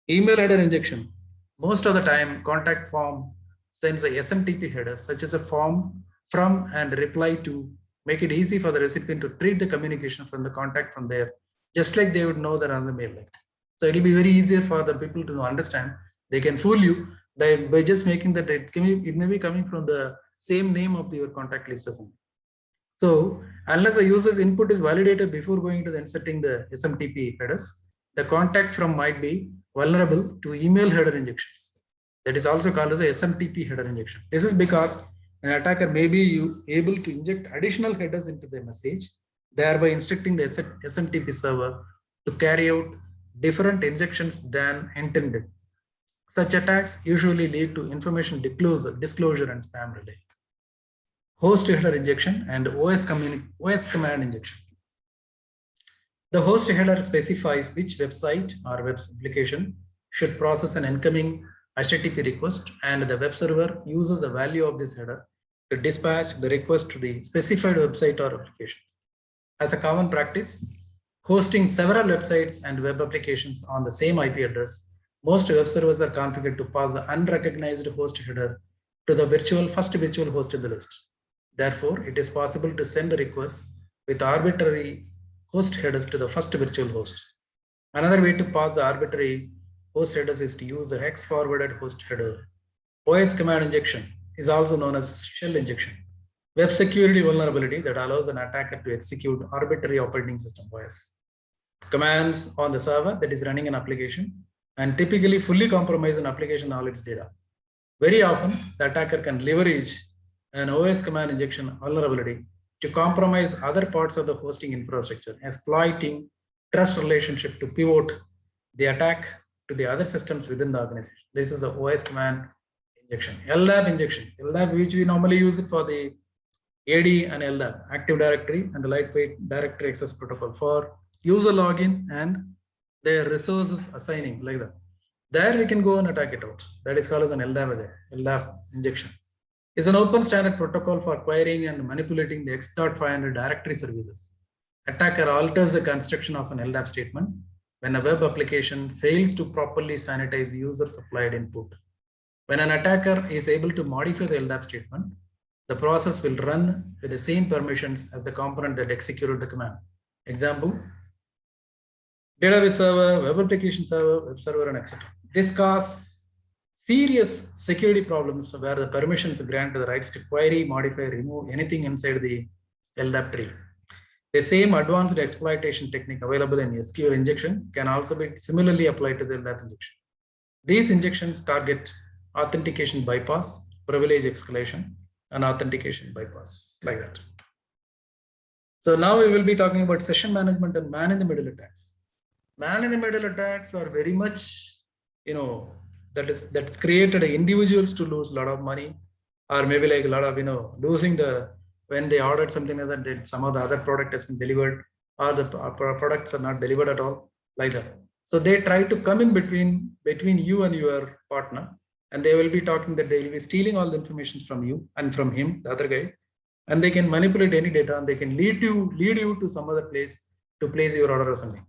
Email header injection. Most of the time, contact form sends a SMTP header, such as a form from and reply to, make it easy for the recipient to treat the communication from the contact from there, just like they would know that on the mail link. So it will be very easier for the people to understand. They can fool you by just making that it may be coming from the same name of your contact list or something. So unless the user's input is validated before going to the inserting the SMTP headers, the contact from might be vulnerable to email header injections. That is also called as a SMTP header injection. This is because an attacker may be able to inject additional headers into the message, thereby instructing the SMTP server to carry out different injections than intended. Such attacks usually lead to information disclosure and spam relay. Host header injection and OS command injection. The host header specifies which website or web application should process an incoming HTTP request, and the web server uses the value of this header to dispatch the request to the specified website or applications. As a common practice, hosting several websites and web applications on the same IP address, most web servers are configured to pass the unrecognized host header to the first virtual host in the list. Therefore, it is possible to send requests with arbitrary host headers to the first virtual host. Another way to pass the arbitrary host headers is to use the hex forwarded host header. OS command injection is also known as shell injection, web security vulnerability that allows an attacker to execute arbitrary operating system OS commands on the server that is running an application and typically fully compromise an application all its data. Very often, the attacker can leverage an OS command injection vulnerability to compromise other parts of the hosting infrastructure, exploiting trust relationship to pivot the attack to the other systems within the organization. This is the OS command injection. LDAP injection. LDAP, which we normally use it for the AD and LDAP, Active Directory and the Lightweight Directory Access Protocol for user login and their resources assigning, like that. There we can go and attack it out. That is called as an LDAP injection. It's an open standard protocol for querying and manipulating the X.500 directory services. Attacker alters the construction of an LDAP statement when a web application fails to properly sanitize user supplied input. When an attacker is able to modify the LDAP statement, the process will run with the same permissions as the component that executed the command. Example, database server, web application server, web server, and etc. This causes serious security problems where the permissions grant the rights to query, modify, remove anything inside the LDAP tree. The same advanced exploitation technique available in SQL injection can also be similarly applied to the LDAP injection. These injections target authentication bypass, privilege escalation, and authentication bypass, like that. So now we will be talking about session management and man-in-the-middle attacks. Man-in-the-middle attacks are very much, that's created individuals to lose a lot of money, or maybe like a lot of, losing when they ordered something like that, some of the other product has been delivered, or the products are not delivered at all, like that. So they try to come in between you and your partner, and they will be talking that they will be stealing all the information from you and from him, the other guy, and they can manipulate any data, and they can lead you to some other place to place your order or something.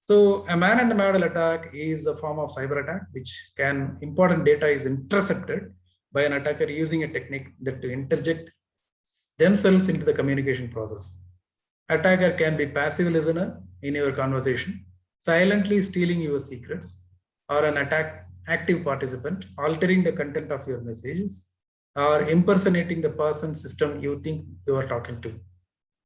So a man-in-the-middle attack is a form of cyber attack, which important data is intercepted by an attacker using a technique that to interject themselves into the communication process. Attacker can be passive listener in your conversation, silently stealing your secrets, or an active participant, altering the content of your messages, or impersonating the person system you think you are talking to.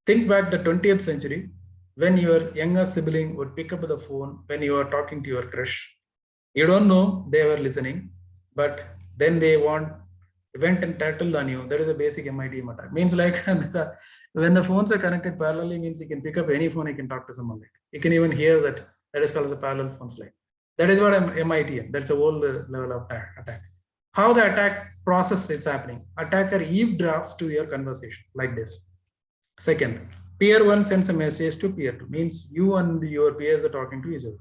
Think back the 20th century, when your younger sibling would pick up the phone when you are talking to your crush. You don't know they were listening, but then they went and tattled on you. That is a basic MITM attack. Means like when the phones are connected parallelly, means you can pick up any phone, you can talk to someone. Like you can even hear that. That is called as a parallel phone slide. That is what MITM. That's a whole level of attack. How the attack process is happening. Attacker eavesdrops to your conversation like this. Second, peer 1 sends a message to peer 2, means you and your peers are talking to each other.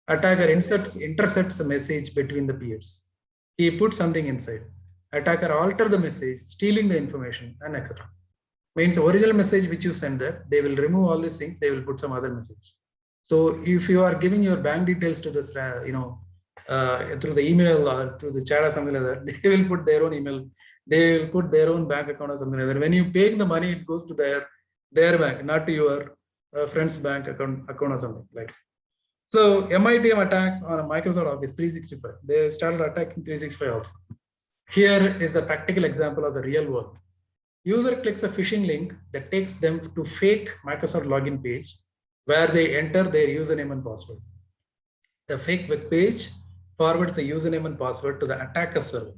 Attacker intercepts a message between the peers. He puts something inside. Attacker alters the message, stealing the information, and etc. Means the original message which you send there, they will remove all these things, they will put some other message. So if you are giving your bank details to this, through the email or through the chat or something like that, they will put their own email, they will put their own bank account or something like that. When you pay the money, it goes to their bank, not to your friend's bank account or something like. So MITM attacks on a Microsoft Office 365. They started attacking 365 also. Here is a practical example of the real world. User clicks a phishing link that takes them to fake Microsoft login page where they enter their username and password. The fake web page forwards the username and password to the attacker server.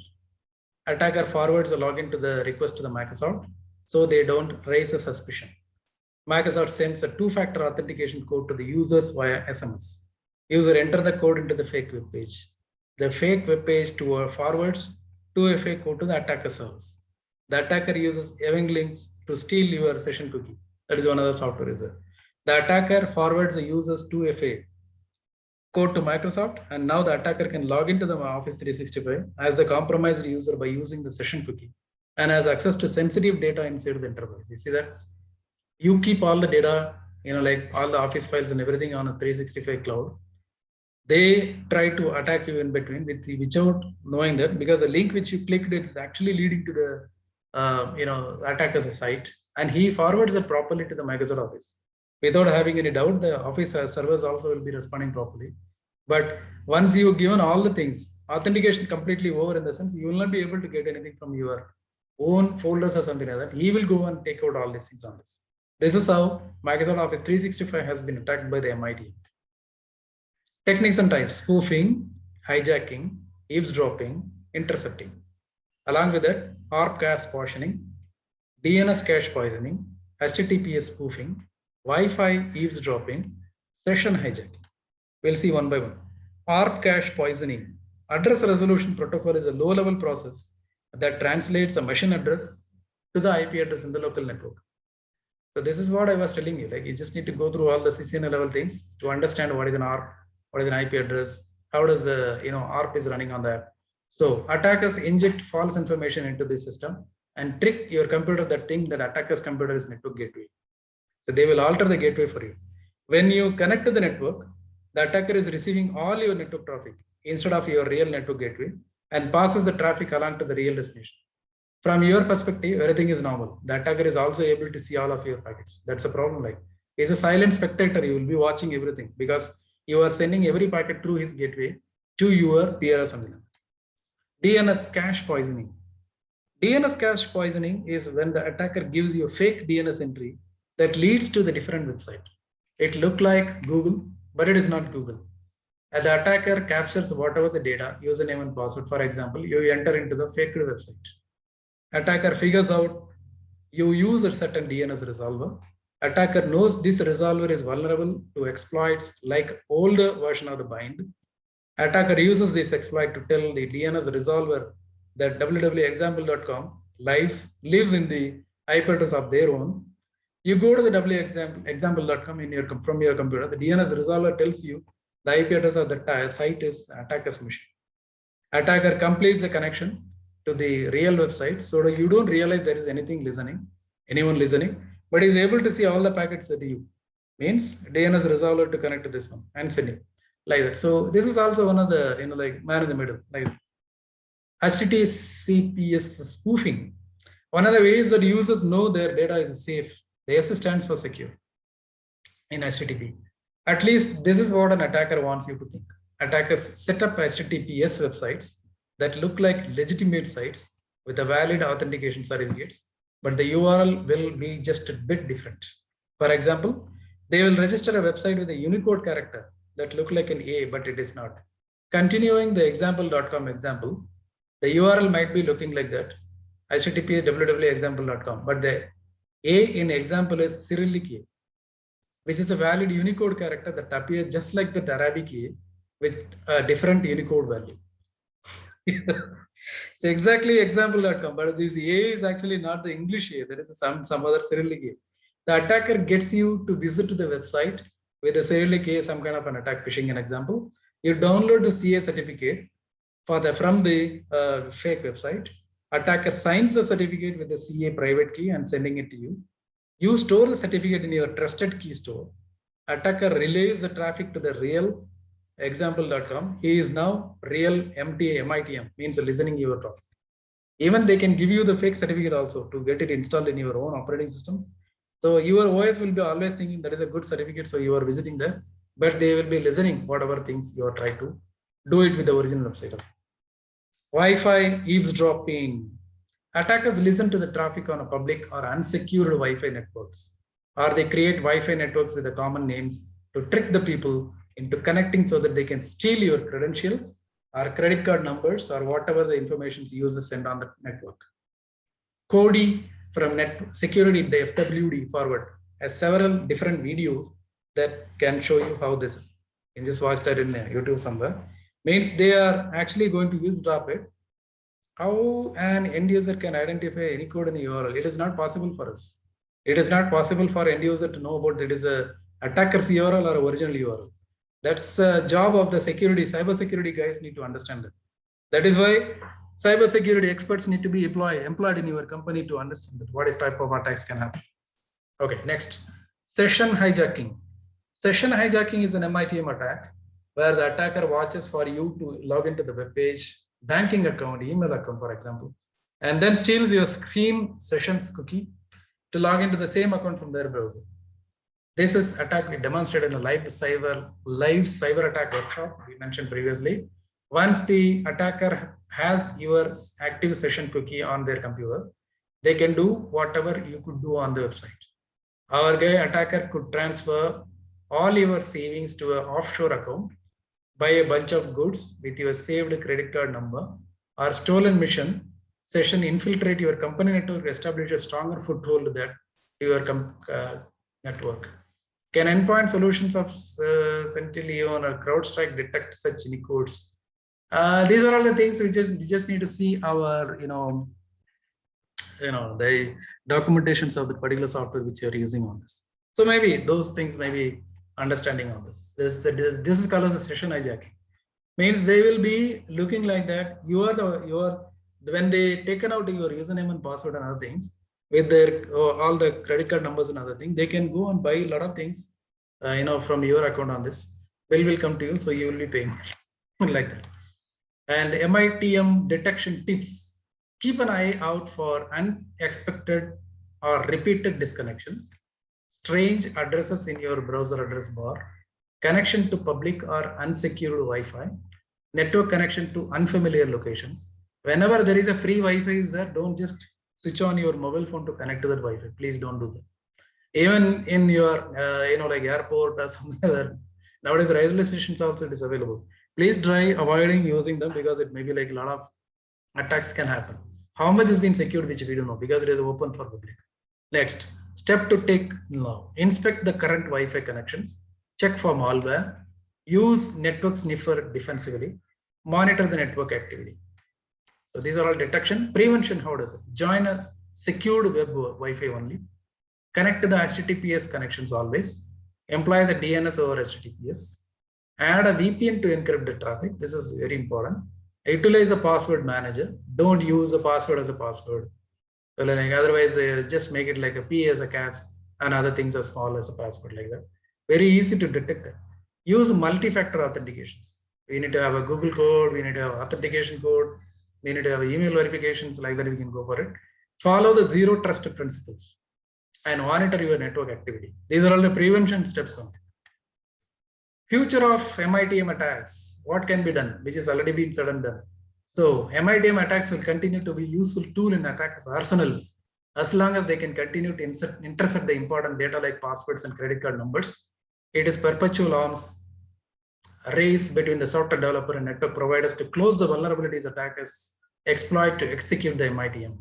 Attacker forwards a login to the request to the Microsoft, so they don't raise a suspicion. Microsoft sends a two-factor authentication code to the users via SMS. User enter the code into the fake web page. The fake web page forwards 2FA code to the attacker servers. The attacker uses Ewing links to steal your session cookie. That is one of the software user. The attacker forwards the user's 2FA code to Microsoft, and now the attacker can log into the Office 365 as the compromised user by using the session cookie and has access to sensitive data inside the enterprise. You see that? You keep all the data, like all the Office files and everything on a 365 cloud. They try to attack you in between without knowing that, because the link which you clicked is actually leading to the attacker's site, and he forwards it properly to the Microsoft Office. Without having any doubt, the Office servers also will be responding properly. But once you've given all the things, authentication completely over, in the sense you will not be able to get anything from your own folders or something like that. He will go and take out all these things on this. This is how Microsoft Office 365 has been attacked by the MIT. Techniques and types: spoofing, hijacking, eavesdropping, intercepting. Along with that, ARP cache poisoning, DNS cache poisoning, HTTPS spoofing, Wi-Fi eavesdropping, session hijacking. We'll see one by one. ARP cache poisoning. Address resolution protocol is a low-level process that translates a machine address to the IP address in the local network. So this is what I was telling you. Like, you just need to go through all the CCNA level things to understand what is an ARP, what is an IP address, how does the ARP is running on that. So attackers inject false information into the system and trick your computer that think that attacker's computer is network gateway. So they will alter the gateway for you. When you connect to the network, the attacker is receiving all your network traffic instead of your real network gateway and passes the traffic along to the real destination. From your perspective, everything is normal. The attacker is also able to see all of your packets. That's a problem. Like, he's a silent spectator. You will be watching everything because you are sending every packet through his gateway to your peer or something. DNS cache poisoning. DNS cache poisoning is when the attacker gives you a fake DNS entry that leads to the different website. It looks like Google, but it is not Google. And the attacker captures whatever the data, username and password. For example, you enter into the fake website. Attacker figures out you use a certain DNS resolver. Attacker knows this resolver is vulnerable to exploits like older version of the bind. Attacker uses this exploit to tell the DNS resolver that www.example.com lives in the IP address of their own. You go to the www.example.com from your computer. The DNS resolver tells you the IP address of the site is attacker's machine. Attacker completes the connection to the real website, so that you don't realize there is anyone listening, but is able to see all the packets that you means DNS resolver to connect to this one and sending like that. So this is also one of the like man in the middle, like HTTPS spoofing. One of the ways that users know their data is safe. The S stands for secure in HTTP. At least this is what an attacker wants you to think. Attackers set up HTTPS websites that look like legitimate sites with a valid authentication certificates, but the URL will be just a bit different. For example, they will register a website with a Unicode character that look like an A, but it is not. Continuing the example.com example, the URL might be looking like that, http www.example.com, but the A in example is Cyrillic A, which is a valid Unicode character that appears just like the Arabic A with a different Unicode value. It's exactly example.com, but this A is actually not the English A. There is some other Cyrillic A. The attacker gets you to visit to the website with a Cyrillic A, some kind of an attack phishing an example. You download the CA certificate from the fake website. Attacker signs the certificate with the CA private key and sending it to you. You store the certificate in your trusted key store. Attacker relays the traffic to the real example.com. He is now real MITM, means listening your traffic. Even they can give you the fake certificate also to get it installed in your own operating systems. So your OS will be always thinking that is a good certificate, so you are visiting there, but they will be listening whatever things you are trying to do it with the original website. Wi-Fi eavesdropping. Attackers listen to the traffic on a public or unsecured Wi-Fi networks, or they create Wi-Fi networks with the common names to trick the people into connecting so that they can steal your credentials or credit card numbers or whatever the information users send on the network. Cody from Net Security, the FWD forward, has several different videos that can show you how this is. In this watch that in YouTube somewhere, means they are actually going to use Droplet. How an end user can identify any code in the URL? It is not possible for us. It is not possible for end user to know about it is a attacker's URL or original URL. That's the job of the security, cyber security guys need to understand that. That is why cyber security experts need to be employed in your company to understand that what is type of attacks can happen. Okay, next, session hijacking. Session hijacking is an MITM attack where the attacker watches for you to log into the web page, banking account, email account, for example, and then steals your screen sessions cookie to log into the same account from their browser. This is attack we demonstrated in the live cyber attack workshop we mentioned previously. Once the attacker has your active session cookie on their computer, they can do whatever you could do on the website. Our guy attacker could transfer all your savings to an offshore account, buy a bunch of goods with your saved credit card number, or stolen mission session, infiltrate your company network, establish a stronger foothold that your network. Can endpoint solutions of Centillion or CrowdStrike detect such any codes? These are all the things we just need to see our the documentations of the particular software which you are using on this. So maybe those things may be understanding on this. This is called as a session hijacking. Means they will be looking like that. When they taken out your username and password and other things with their all the credit card numbers and other things, they can go and buy a lot of things from your account on this. Bill will come to you, so you will be paying like that. And MITM detection tips. Keep an eye out for unexpected or repeated disconnections, strange addresses in your browser address bar, connection to public or unsecured Wi-Fi, network connection to unfamiliar locations. Whenever there is a free Wi-Fi is there, don't just switch on your mobile phone to connect to that Wi-Fi. Please don't do that. Even in your, like airport or something other. Nowadays, railway stations also it is available. Please try avoiding using them because it may be like a lot of attacks can happen. How much has been secured, which we don't know because it is open for public. Next, step to take now. Inspect the current Wi-Fi connections, check for malware, use network sniffer defensively, monitor the network activity. So these are all detection. Prevention, how does it? Join a secured web Wi-Fi only. Connect to the HTTPS connections always. Employ the DNS over HTTPS. Add a VPN to encrypt the traffic. This is very important. Utilize a password manager. Don't use the password as a password. So like otherwise, just make it like a P as a caps and other things are small as a password like that. Very easy to detect it. Use multi-factor authentications. We need to have a Google code. We need to have authentication code. We need to have email verifications like that. We can go for it. Follow the zero trust principles and monitor your network activity. These are all the prevention steps on it. Future of MITM attacks. What can be done, which has already been said and done. So MITM attacks will continue to be a useful tool in attackers' arsenals as long as they can continue to intercept the important data like passwords and credit card numbers. It is perpetual arms race between the software developer and network providers to close the vulnerabilities attackers exploit to execute the MITM.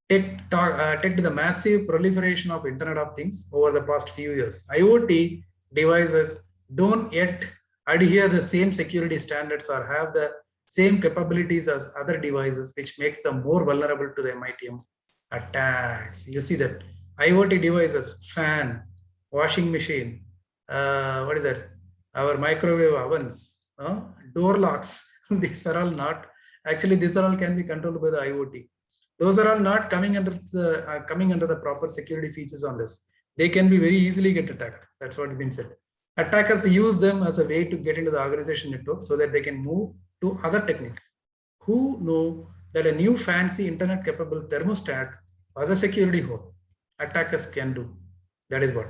Take to the massive proliferation of Internet of Things over the past few years. IoT devices don't yet adhere the same security standards or have the same capabilities as other devices, which makes them more vulnerable to the MITM attacks. You see that IoT devices, fan, washing machine, what is that? Our microwave ovens, door locks. These are all not actually. These are all can be controlled by the IoT. Those are all not coming under the proper security features on this. They can be very easily get attacked. That's what has been said. Attackers use them as a way to get into the organization network so that they can move to other techniques. Who know that a new fancy internet capable thermostat was a security hole? Attackers can do. That is what.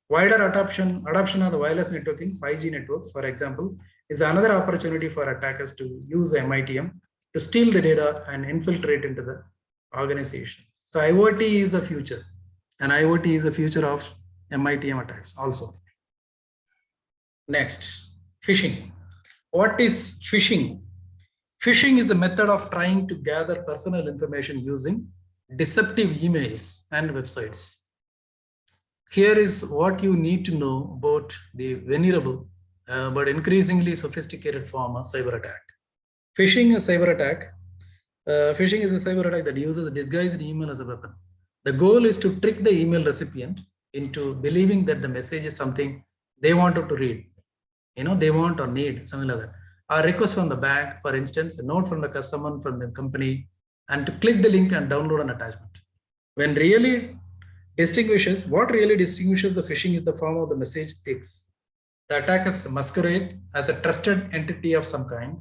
Wider adoption of the wireless networking, 5G networks, for example, is another opportunity for attackers to use MITM to steal the data and infiltrate into the organization. So IoT is the future, and IoT is the future of MITM attacks also. Next, phishing. What is phishing? Phishing is a method of trying to gather personal information using deceptive emails and websites. Here is what you need to know about the vulnerable but increasingly sophisticated form of cyber attack. Phishing is a cyber attack. Phishing is a cyber attack that uses a disguised email as a weapon. The goal is to trick the email recipient into believing that the message is something they wanted to read. They want or need something like that. A request from the bank, for instance, a note from the customer, from the company, and to click the link and download an attachment. What really distinguishes the phishing is the form of the message takes. The attackers masquerade as a trusted entity of some kind,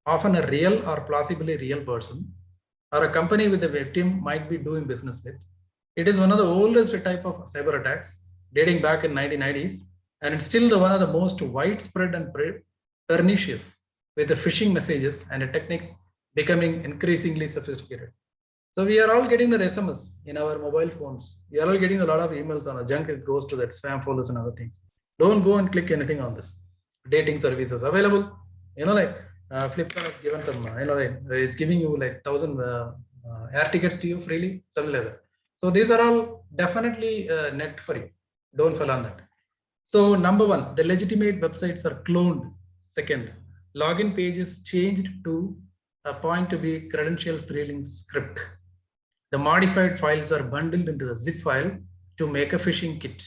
often a real or plausibly real person, or a company with the victim might be doing business with. It is one of the oldest type of cyber attacks, dating back in 1990s, and it's still one of the most widespread and pernicious, with the phishing messages and the techniques becoming increasingly sophisticated. So we are all getting the SMS in our mobile phones. We are all getting a lot of emails on a junk. It goes to that spam folders and other things. Don't go and click anything on this. Dating services available. Like Flipkart has given some, it's giving you like 1,000 air tickets to you freely, something like that. So these are all definitely net for you. Don't fall on that. So number one, the legitimate websites are cloned. Second, login pages changed to a point to be credentials thrilling script. The modified files are bundled into the zip file to make a phishing kit.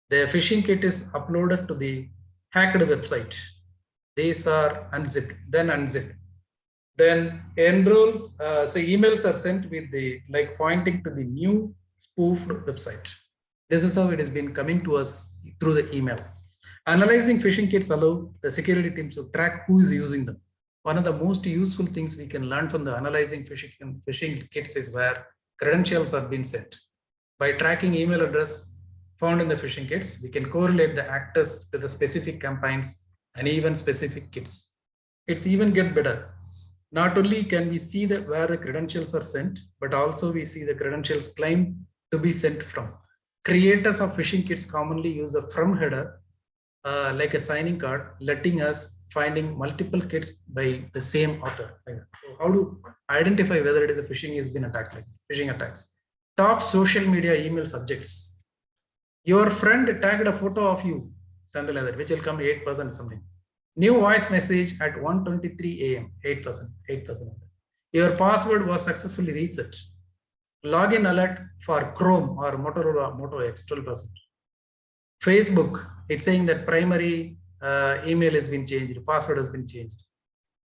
The phishing kit is uploaded to the hacked website. These are unzipped, then unzipped. Then enrolls, so emails are sent with the pointing to the new spoofed website. This is how it has been coming to us through the email. Analyzing phishing kits allow the security teams to track who is using them. One of the most useful things we can learn from the analyzing phishing kits is where credentials are being sent. By tracking email address found in the phishing kits, we can correlate the actors to the specific campaigns and even specific kits. It's even get better. Not only can we see where the credentials are sent, but also we see the credentials claimed to be sent from. Creators of phishing kits commonly use a from header like a signing card, letting us finding multiple kits by the same author. So how to identify whether it is a phishing has been attacked, like phishing attacks? Top social media email subjects. Your friend tagged a photo of you, something like that, which will come 8% something. New voice message at 1:23 a.m. 8%. Your password was successfully reset. Login alert for Chrome or Motorola Moto X 12%. Facebook, it's saying that primary email has been changed, password has been changed.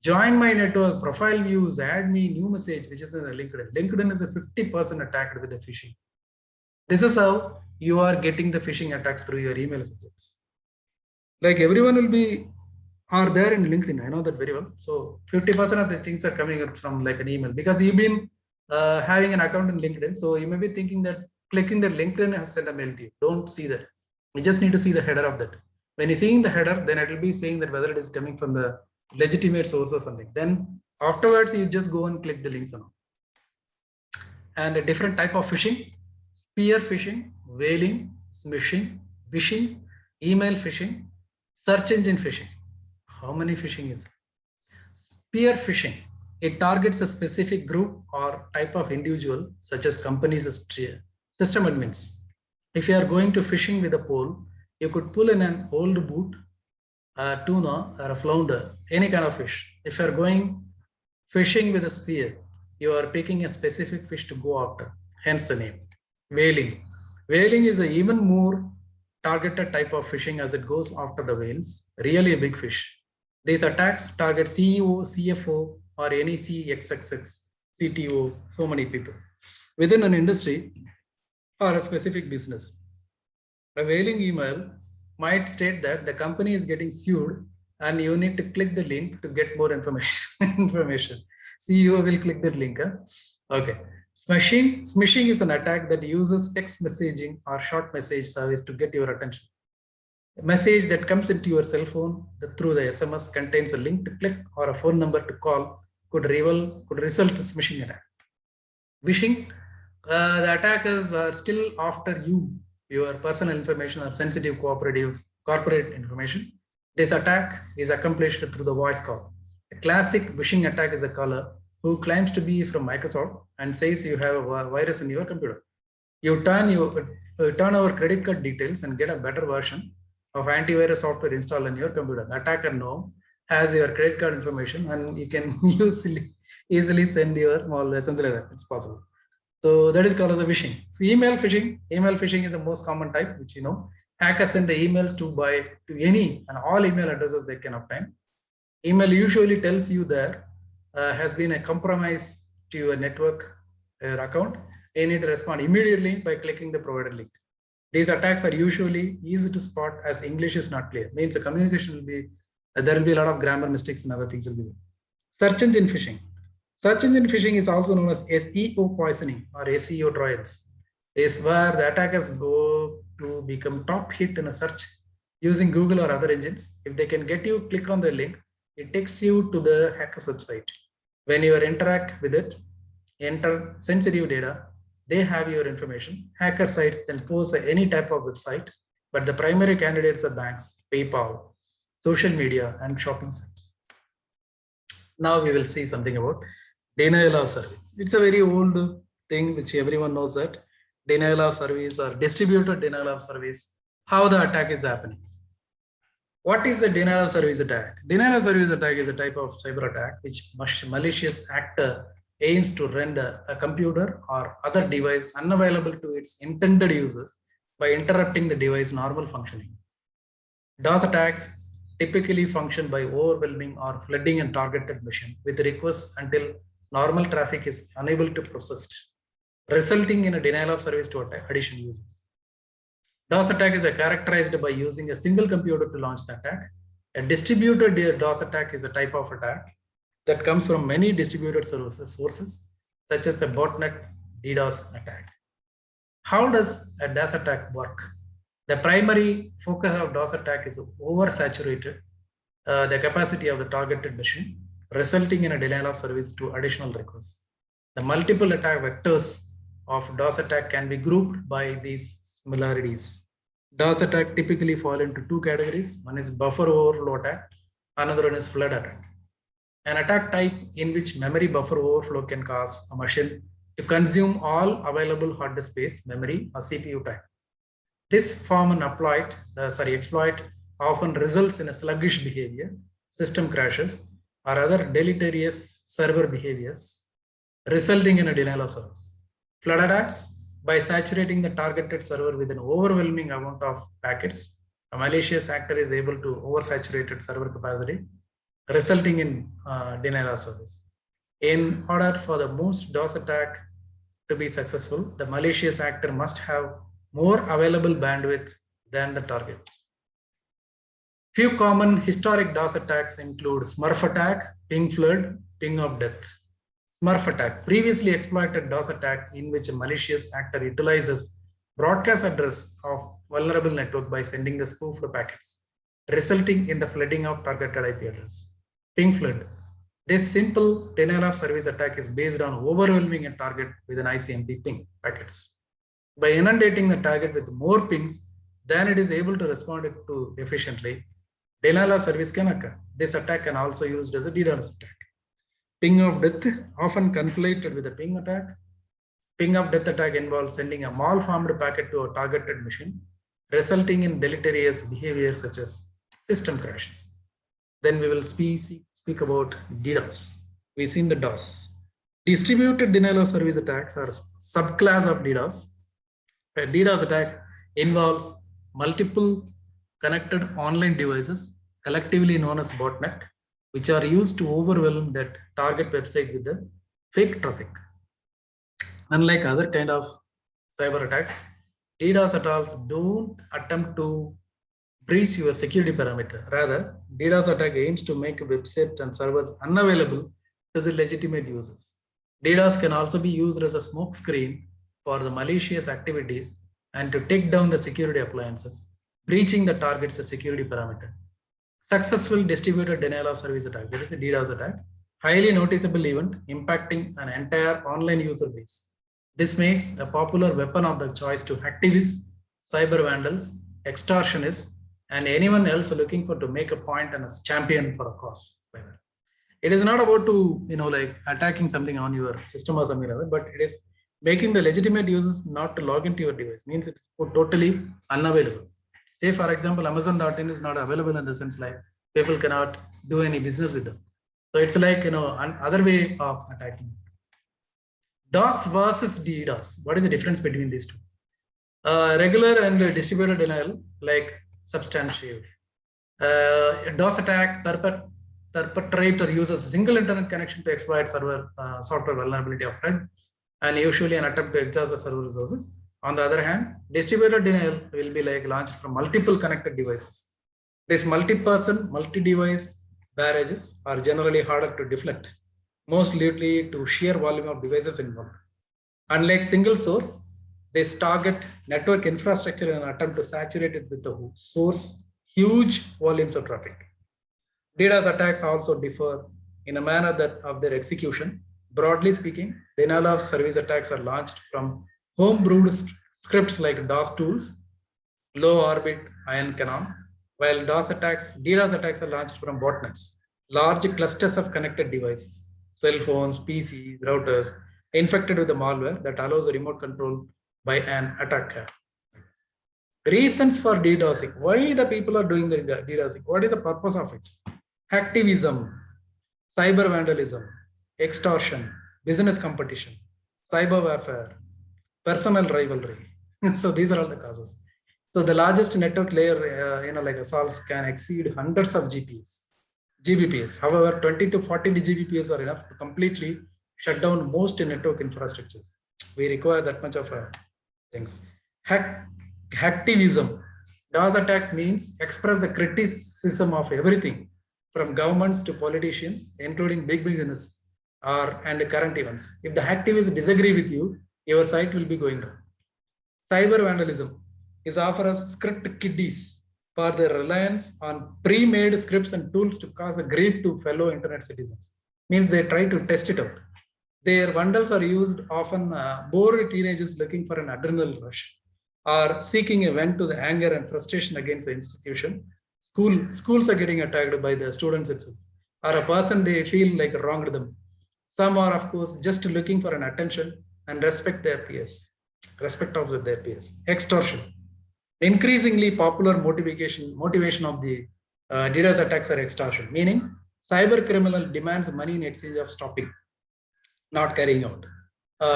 Join my network, profile views, add me, new message, which is in the LinkedIn. LinkedIn is a 50% attacked with the phishing. This is how you are getting the phishing attacks through your email subjects. Like everyone are there in LinkedIn. I know that very well. So 50% of the things are coming up from like an email because you've been having an account in LinkedIn. So you may be thinking that clicking the LinkedIn has sent a mail to you. Don't see that. You just need to see the header of that. When you're seeing the header, then it will be saying that whether it is coming from the legitimate source or something. Then afterwards, you just go and click the links on. And a different type of phishing: spear phishing, whaling, smishing, phishing, email phishing, search engine phishing. How many phishing is? Spear phishing. It targets a specific group or type of individual, such as companies as system admins. If you are going to fishing with a pole, you could pull in an old boot, a tuna, or a flounder, any kind of fish. If you are going fishing with a spear, you are picking a specific fish to go after, hence the name. Whaling. Whaling is an even more targeted type of fishing as it goes after the whales, really a big fish. These attacks target CEO, CFO, or NEC, XXX, CTO, so many people within an industry or a specific business. A whaling email might state that the company is getting sued and you need to click the link to get more information. CEO will click that link. Okay. Smishing is an attack that uses text messaging or short message service to get your attention. A message that comes into your cell phone through the SMS contains a link to click or a phone number to call could result in smishing attack. Phishing, the attackers are still after your personal information or sensitive corporate information. This attack is accomplished through the voice call. A classic phishing attack is a caller who claims to be from Microsoft and says you have a virus in your computer. You turn over credit card details and get a better version of antivirus software installed on your computer. The attacker now has your credit card information and you can easily send your malware, something like that. It's possible. So that is called as a phishing. Email phishing. Email phishing is the most common type, which you know. Hackers send the emails to any and all email addresses they can obtain. Email usually tells you there has been a compromise to your network account. You need to respond immediately by clicking the provided link. These attacks are usually easy to spot as English is not clear. Means the communication will be, there will be a lot of grammar mistakes and other things will be there. Search engine phishing. Search engine phishing is also known as SEO poisoning or SEO trials. Is where the attackers go to become top hit in a search using Google or other engines. If they can get you click on the link, it takes you to the hacker's website. When you interact with it, enter sensitive data, they have your information. Hacker sites then post any type of website, but the primary candidates are banks, PayPal, social media, and shopping sites. Now we will see something about denial of service. It's a very old thing which everyone knows that. Denial of service or distributed denial of service, how the attack is happening. What is a denial of service attack? Denial of service attack is a type of cyber attack which malicious actor aims to render a computer or other device unavailable to its intended users by interrupting the device's normal functioning. DOS attacks typically function by overwhelming or flooding a targeted machine with requests until normal traffic is unable to process, resulting in a denial of service to additional users. DOS attack is characterized by using a single computer to launch the attack. A distributed DOS attack is a type of attack that comes from many distributed sources, such as a botnet DDoS attack. How does a DOS attack work? The primary focus of DOS attack is oversaturated the capacity of the targeted machine, resulting in a denial of service to additional requests. The multiple attack vectors of DOS attack can be grouped by these similarities. DOS attack typically fall into two categories. One is buffer overflow attack, another one is flood attack. An attack type in which memory buffer overflow can cause a machine to consume all available hard disk space, memory, or CPU time. This form and exploit often results in a sluggish behavior, system crashes, or other deleterious server behaviors, resulting in a denial of service. Flood attacks, by saturating the targeted server with an overwhelming amount of packets, a malicious actor is able to oversaturate server capacity, resulting in denial of service. In order for the most DOS attack to be successful, the malicious actor must have more available bandwidth than the target. Few common historic DOS attacks include Smurf attack, ping flood, ping of death. Smurf attack, previously exploited DOS attack in which a malicious actor utilizes broadcast address of vulnerable network by sending the spoofed packets, resulting in the flooding of targeted IP address. Ping flood. This simple denial of service attack is based on overwhelming a target with an ICMP ping packets. By inundating the target with more pings than it is able to respond to efficiently, denial of service can occur. This attack can also be used as a DDoS attack. Ping of death, often conflated with a ping attack. Ping of death attack involves sending a malformed packet to a targeted machine, resulting in deleterious behavior such as system crashes. Then we will speak about DDoS. We've seen the DOS. Distributed denial of service attacks are a subclass of DDoS. A DDoS attack involves multiple connected online devices, collectively known as botnet, which are used to overwhelm that target website with the fake traffic. Unlike other kind of cyber attacks, DDoS attacks don't attempt to breach your security parameter. Rather, DDoS attack aims to make a website and servers unavailable to the legitimate users. DDoS can also be used as a smoke screen for the malicious activities and to take down the security appliances, breaching the target's security parameter. Successful distributed denial of service attack, that is a DDoS attack, highly noticeable event impacting an entire online user base. This makes a popular weapon of the choice to activists, cyber vandals, extortionists, and anyone else looking for to make a point and a champion for a cause. It is not about to, like attacking something on your system or something like that, but it is making the legitimate users not to log into your device. Means it's totally unavailable. Say, for example, Amazon.in is not available in the sense like people cannot do any business with them. So it's like, another way of attacking. DOS versus DDoS. What is the difference between these two? Regular and distributed denial, like substantive. DOS attack perpetrator uses a single internet connection to exploit server software vulnerability of thread, and usually an attempt to exhaust the server resources. On the other hand, distributed denial will be like launched from multiple connected devices. These multi-person, multi-device barrages are generally harder to deflect, most due to sheer volume of devices involved. Unlike single source, they target network infrastructure in an attempt to saturate it with the source huge volumes of traffic. DDoS attacks also differ in a manner that of their execution. Broadly speaking, denial of service attacks are launched from home-brewed scripts like DOS tools, low orbit ion cannon, while DDoS attacks are launched from botnets, large clusters of connected devices, cell phones, PCs, routers, infected with the malware that allows a remote control by an attacker. Reasons for DDoSing. Why the people are doing the DDoSing? What is the purpose of it? Hacktivism, cyber vandalism, extortion, business competition, cyber warfare, personal rivalry. So these are all the causes. So the largest network layer, like assaults can exceed hundreds of GBPs. However, 20 to 40 GBPs are enough to completely shut down most network infrastructures. We require that much of things. Hacktivism. DOS attacks means express the criticism of everything from governments to politicians, including big business and current events. If the hacktivists disagree with you, your site will be going down. Cyber vandalism is offered as script kiddies for their reliance on pre-made scripts and tools to cause a grief to fellow internet citizens. Means they try to test it out. Their bundles are used often bore teenagers looking for an adrenaline rush or seeking a vent to the anger and frustration against the institution. Schools are getting attacked by the students itself, or a person they feel like wronged them. Some are, of course, just looking for an attention and respect of their peers. Extortion. Increasingly popular motivation of the DDoS attacks are extortion, meaning cyber criminal demands money in exchange of stopping, not carrying out.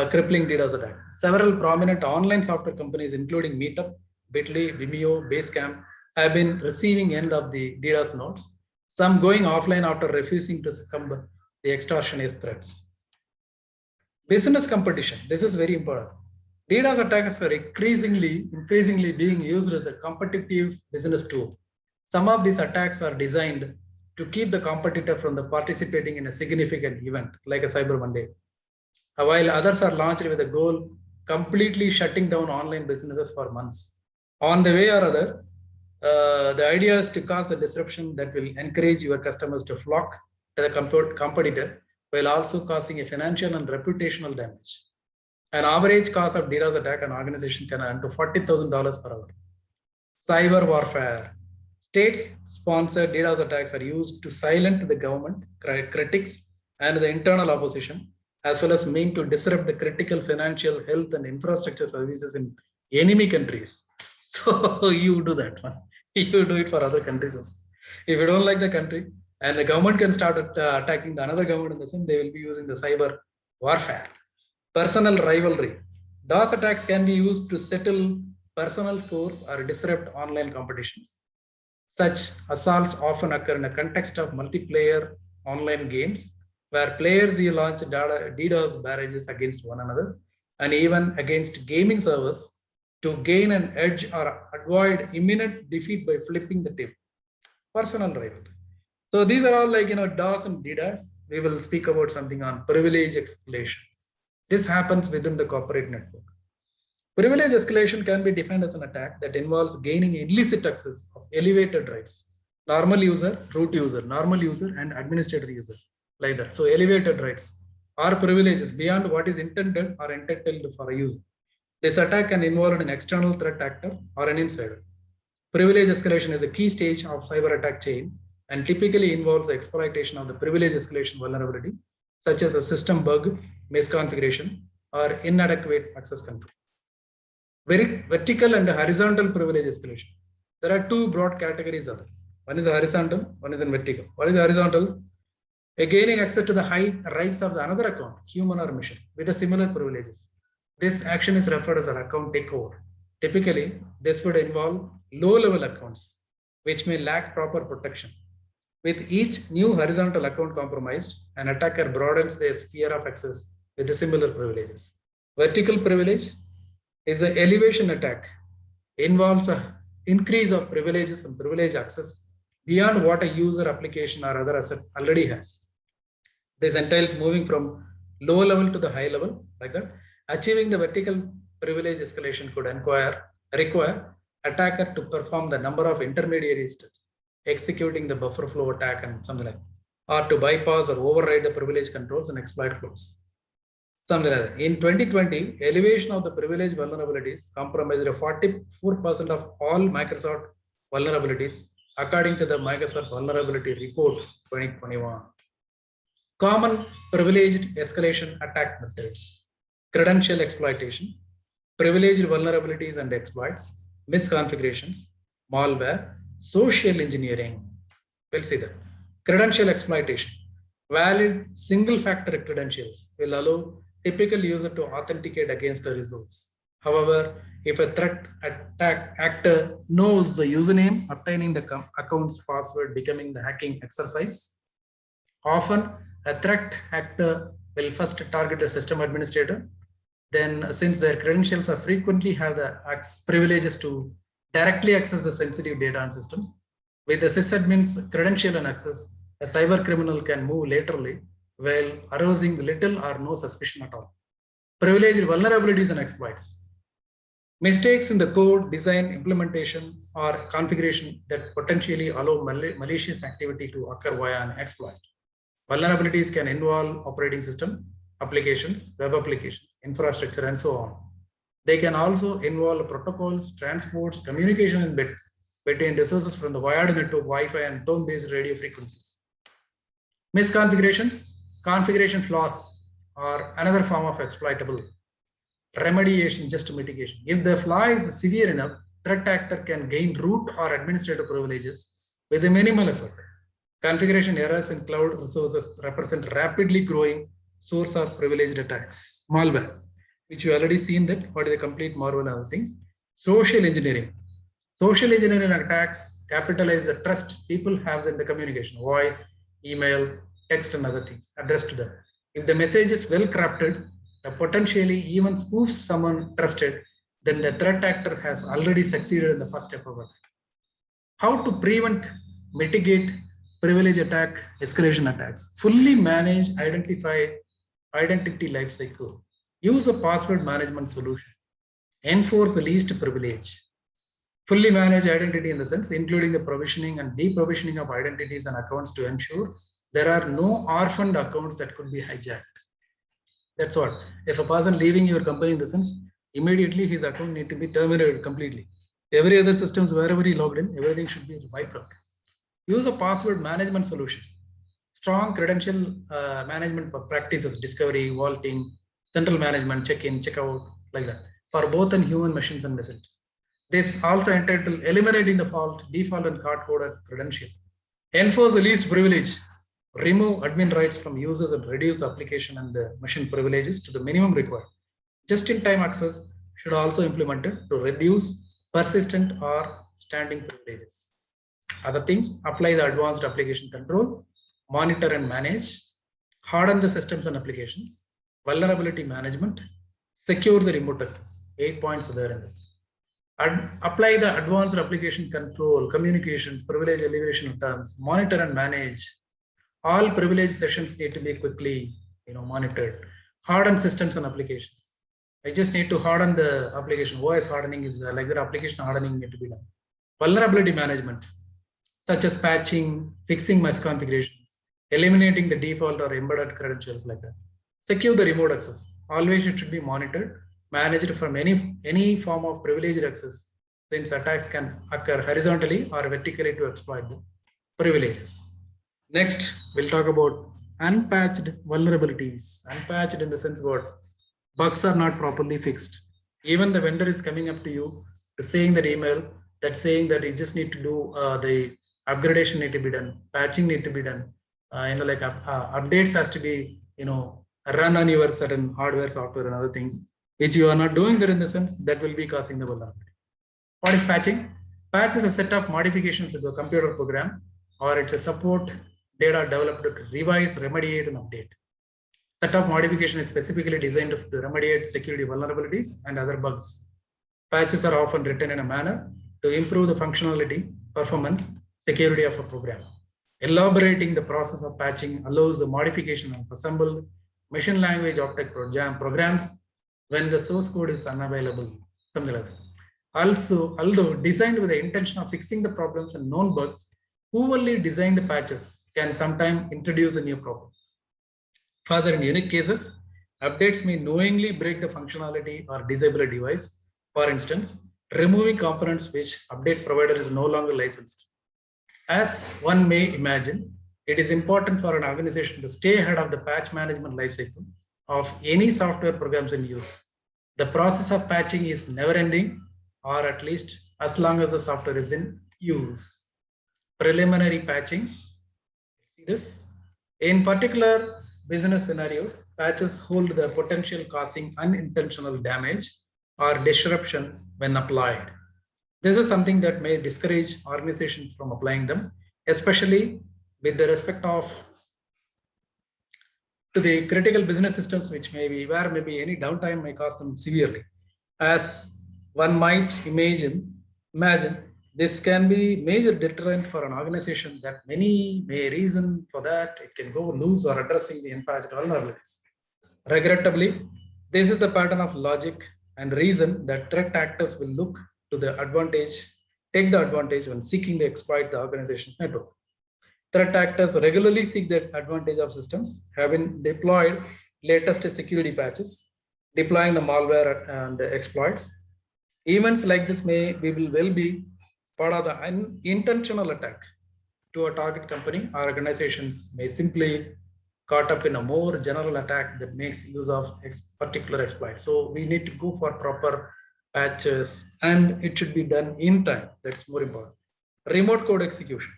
Crippling DDoS attack. Several prominent online software companies, including Meetup, Bitly, Vimeo, Basecamp, have been receiving end of the DDoS notes, some going offline after refusing to succumb to the extortionist threats. Business competition. This is very important. DDoS attacks are increasingly being used as a competitive business tool. Some of these attacks are designed to keep the competitor from participating in a significant event like a Cyber Monday, while others are launched with a goal completely shutting down online businesses for months. On the way or other, the idea is to cause a disruption that will encourage your customers to flock to the competitor while also causing a financial and reputational damage. An average cost of DDoS attack an organization can earn to $40,000 per hour. Cyber warfare. State-sponsored DDoS attacks are used to silence the government, critics, and the internal opposition, as well as mean to disrupt the critical financial, health, and infrastructure services in enemy countries. So you do that one. You do it for other countries also. If you don't like the country, and the government can start attacking the another government in the same, they will be using the cyber warfare. Personal rivalry. DOS attacks can be used to settle personal scores or disrupt online competitions. Such assaults often occur in a context of multiplayer online games, where players launch DDoS barrages against one another and even against gaming servers to gain an edge or avoid imminent defeat by flipping the table. Personal rivalry. So these are all like, DOS and DDoS. We will speak about something on privilege escalations. This happens within the corporate network. Privilege escalation can be defined as an attack that involves gaining illicit access of elevated rights. Normal user, root user, normal user, and administrator user, like that. So elevated rights are privileges beyond what is intended or entitled for a user. This attack can involve an external threat actor or an insider. Privilege escalation is a key stage of cyber attack chain and typically involves the exploitation of the privilege escalation vulnerability, such as a system bug, misconfiguration, or inadequate access control. Vertical and horizontal privilege escalation. There are two broad categories of it. One is horizontal, one is vertical. What is horizontal? Gaining access to the rights of the another account, human or machine, with the similar privileges. This action is referred as an account takeover. Typically, this would involve low-level accounts, which may lack proper protection. With each new horizontal account compromised, an attacker broadens their sphere of access with the similar privileges. Vertical privilege is an elevation attack, involves an increase of privileges and privilege access beyond what a user, application, or other asset already has. This entails moving from low level to the high level, like that. Achieving the vertical privilege escalation could require attacker to perform the number of intermediary steps, executing the buffer flow attack and something like that, or to bypass or override the privilege controls and exploit flows. Something like that. In 2020, elevation of the privilege vulnerabilities compromised 44% of all Microsoft vulnerabilities, according to the Microsoft Vulnerability Report 2021. Common privileged escalation attack methods: credential exploitation, privileged vulnerabilities and exploits, misconfigurations, malware, social engineering. We'll see that. Credential exploitation. Valid single-factor credentials will allow typical user to authenticate against the results. However, if a threat attack actor knows the username, obtaining the account's password becoming the hacking exercise. Often, a threat actor will first target the system administrator. Then, since their credentials are frequently have the privileges to directly access the sensitive data and systems, with the sysadmin's credential and access, a cyber criminal can move laterally while arousing little or no suspicion at all. Privileged vulnerabilities and exploits. Mistakes in the code, design, implementation, or configuration that potentially allow malicious activity to occur via an exploit. Vulnerabilities can involve operating system, applications, web applications, infrastructure, and so on. They can also involve protocols, transports, communication between resources from the wired network, Wi-Fi, and tone-based radio frequencies. Misconfigurations, configuration flaws, are another form of exploitable. Remediation, just mitigation. If the flaw is severe enough, threat actor can gain root or administrative privileges with a minimal effort. Configuration errors in cloud resources represent rapidly growing source of privileged attacks. Malware, which we already seen that what is the complete malware and other things. Social engineering. Social engineering attacks capitalize the trust people have in the communication, voice, email, text, and other things addressed to them. If the message is well crafted, potentially even spoofs someone trusted, then the threat actor has already succeeded in the first step of it. How to prevent, mitigate privilege attack, escalation attacks? Fully manage identity lifecycle. Use a password management solution. Enforce the least privilege. Fully manage identity in the sense, including the provisioning and deprovisioning of identities and accounts to ensure there are no orphaned accounts that could be hijacked. That's what. If a person leaving your company in the sense, immediately his account need to be terminated completely. Every other systems, wherever he logged in, everything should be wiped out. Use a password management solution. Strong credential management practices, discovery, vaulting, central management, check-in, check-out, like that, for both on human machines and machines. This also entitled eliminating the default and hard-coded credential. Enforce the least privilege. Remove admin rights from users and reduce application and the machine privileges to the minimum required. Just-in-time access should also be implemented to reduce persistent or standing privileges. Other things, apply the advanced application control, monitor and manage, harden the systems and applications, vulnerability management, secure the remote access. 8 points are there in this. Apply the advanced application control, communications, privilege elevation terms, monitor and manage. All privilege sessions need to be quickly monitored. Harden systems and applications. I just need to harden the application. OS hardening is like the application hardening need to be done. Vulnerability management, such as patching, fixing misconfigurations, eliminating the default or embedded credentials like that. Secure the remote access. Always it should be monitored, managed from any form of privileged access since attacks can occur horizontally or vertically to exploit the privileges. Next, we'll talk about unpatched vulnerabilities. Unpatched in the sense what? Bugs are not properly fixed. Even the vendor is coming up to you to saying that email that saying that you just need to do the upgradation need to be done, patching need to be done, updates has to be run on your certain hardware, software, and other things which you are not doing there in the sense that will be causing the vulnerability. What is patching? Patch is a set of modifications to the computer program, or it's a support data developed to revise, remediate, and update. Set of modification is specifically designed to remediate security vulnerabilities and other bugs. Patches are often written in a manner to improve the functionality, performance, security of a program. Elaborating the process of patching allows the modification of assembled machine language object programs when the source code is unavailable, something like that. Also, although designed with the intention of fixing the problems and known bugs, poorly designed patches can sometimes introduce a new problem. Further, in unique cases, updates may knowingly break the functionality or disable a device. For instance, removing components which update provider is no longer licensed. As one may imagine, it is important for an organization to stay ahead of the patch management lifecycle of any software programs in use. The process of patching is never ending, or at least as long as the software is in use. Preliminary patching. See this? In particular business scenarios, patches hold the potential causing unintentional damage or disruption when applied. This is something that may discourage organizations from applying them, especially with the respect of to the critical business systems, which may be where maybe any downtime may cost them severely. As one might imagine, this can be major deterrent for an organization that many may reason for that it can go loose or addressing the unpatched vulnerabilities. Regrettably, this is the pattern of logic and reason that threat actors will look to the advantage, take the advantage when seeking to exploit the organization's network. Threat actors regularly seek the advantage of systems, having deployed latest security patches, deploying the malware and the exploits. Events like this may well be part of the unintentional attack to a target company or organizations may simply caught up in a more general attack that makes use of particular exploit. So we need to go for proper patches and it should be done in time. That's more important. Remote code execution.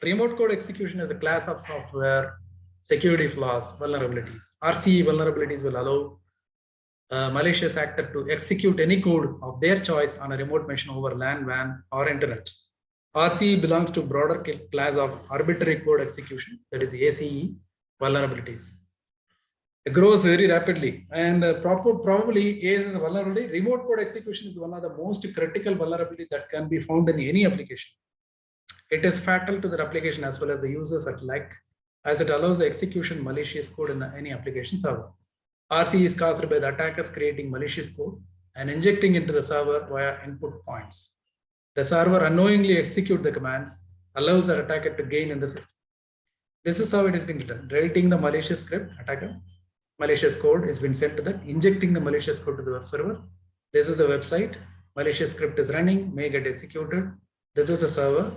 Remote code execution is a class of software security flaws, vulnerabilities. RCE vulnerabilities will allow a malicious actor to execute any code of their choice on a remote machine over LAN, WAN, or internet. RCE belongs to broader class of arbitrary code execution, that is ACE vulnerabilities. It grows very rapidly, and probably ACE is a vulnerability. Remote code execution is one of the most critical vulnerability that can be found in any application. It is fatal to the application as well as the users alike, as it allows the execution malicious code in any application server. RCE is caused by the attackers creating malicious code and injecting into the server via input points. The server unknowingly execute the commands, allows the attacker to gain in the system. This is how it is being done. Writing the malicious script, attacker, malicious code has been sent to that, injecting the malicious code to the web server. This is a website, malicious script is running, may get executed. This is a server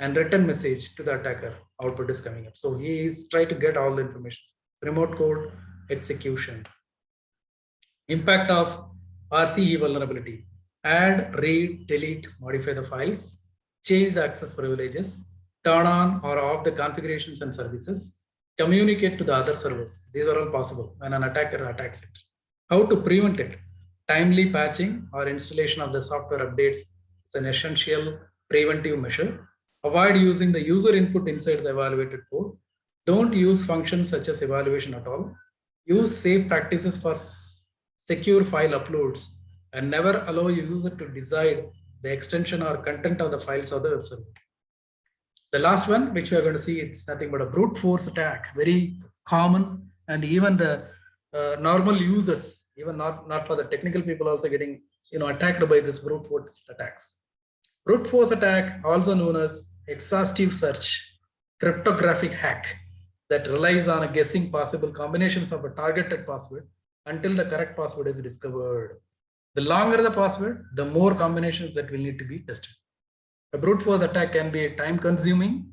and written message to the attacker, output is coming up. So he is trying to get all the information. Remote code execution. Impact of RCE vulnerability. Add, read, delete, modify the files, change the access privileges, turn on or off the configurations and services, communicate to the other servers. These are all possible when an attacker attacks it. How to prevent it? Timely patching or installation of the software updates is an essential preventive measure. Avoid using the user input inside the evaluated code. Don't use functions such as evaluation at all. Use safe practices for secure file uploads and never allow your user to decide the extension or content of the files of the web server. The last one, which we are going to see, it's nothing but a brute force attack, very common, and even the normal users, even not for the technical people, also getting attacked by this brute force attacks. Brute force attack, also known as exhaustive search, cryptographic hack that relies on a guessing possible combinations of a targeted password until the correct password is discovered. The longer the password, the more combinations that will need to be tested. A brute force attack can be time consuming,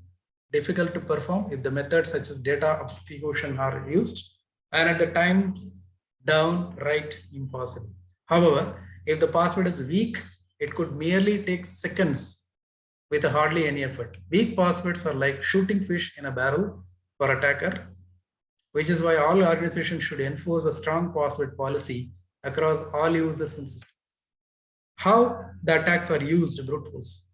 difficult to perform if the methods such as data obfuscation are used, and at the times downright impossible. However, if the password is weak, it could merely take seconds with hardly any effort. Weak passwords are like shooting fish in a barrel for attacker, which is why all organizations should enforce a strong password policy across all users and systems. How the attacks are used, brute force.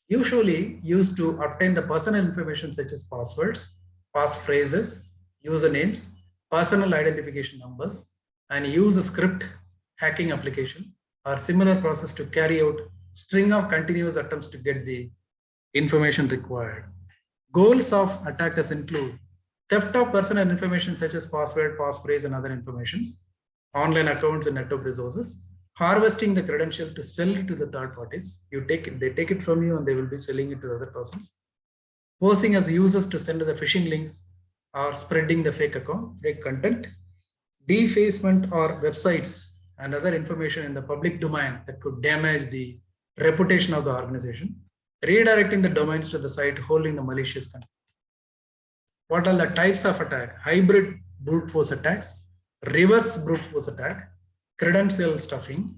Usually used to obtain the personal information such as passwords, passphrases, usernames, personal identification numbers, and use a script hacking application or similar process to carry out string of continuous attempts to get the information required. Goals of attackers include theft of personal information such as password, passphrase, and other informations, online accounts and network resources, harvesting the credential to sell it to the third parties. They take it from you and they will be selling it to the other persons. Forcing as users to send the phishing links or spreading the fake account, fake content, defacement or websites and other information in the public domain that could damage the reputation of the organization, redirecting the domains to the site holding the malicious content. What are the types of attack? Hybrid brute force attacks, reverse brute force attack, credential stuffing,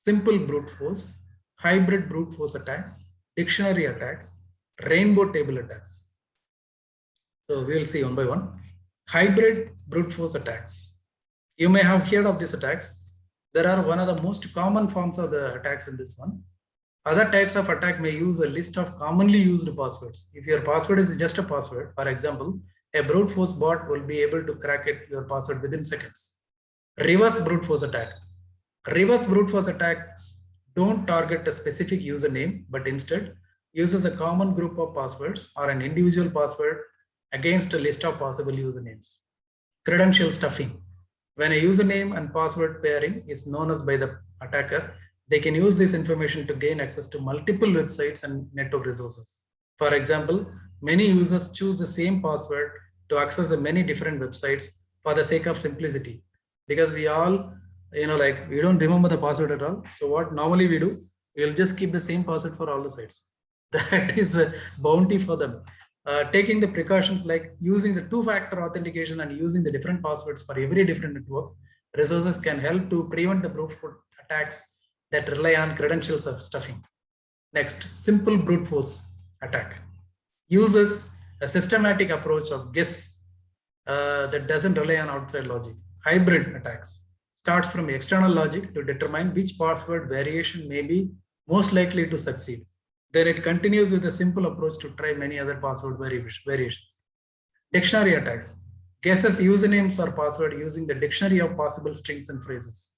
simple brute force, hybrid brute force attacks, dictionary attacks, rainbow table attacks. So we will see one by one. Hybrid brute force attacks. You may have heard of these attacks. There are one of the most common forms of the attacks in this one. Other types of attack may use a list of commonly used passwords. If your password is just a password, for example, a brute force bot will be able to crack your password within seconds. Reverse brute force attack. Reverse brute force attacks don't target a specific username, but instead uses a common group of passwords or an individual password against a list of possible usernames. Credential stuffing. When a username and password pairing is known as by the attacker, they can use this information to gain access to multiple websites and network resources. For example, many users choose the same password to access many different websites for the sake of simplicity. Because we all, we don't remember the password at all. So what normally we do, we'll just keep the same password for all the sites. That is a bounty for them. Taking the precautions like using the two-factor authentication and using the different passwords for every different network, resources can help to prevent the brute force attacks that rely on credentials of stuffing. Next, simple brute force attack. Uses a systematic approach of guess that doesn't rely on outside logic. Hybrid attacks starts from external logic to determine which password variation may be most likely to succeed. Then it continues with a simple approach to try many other password variations. Dictionary attacks guesses usernames or password using the dictionary of possible strings and phrases.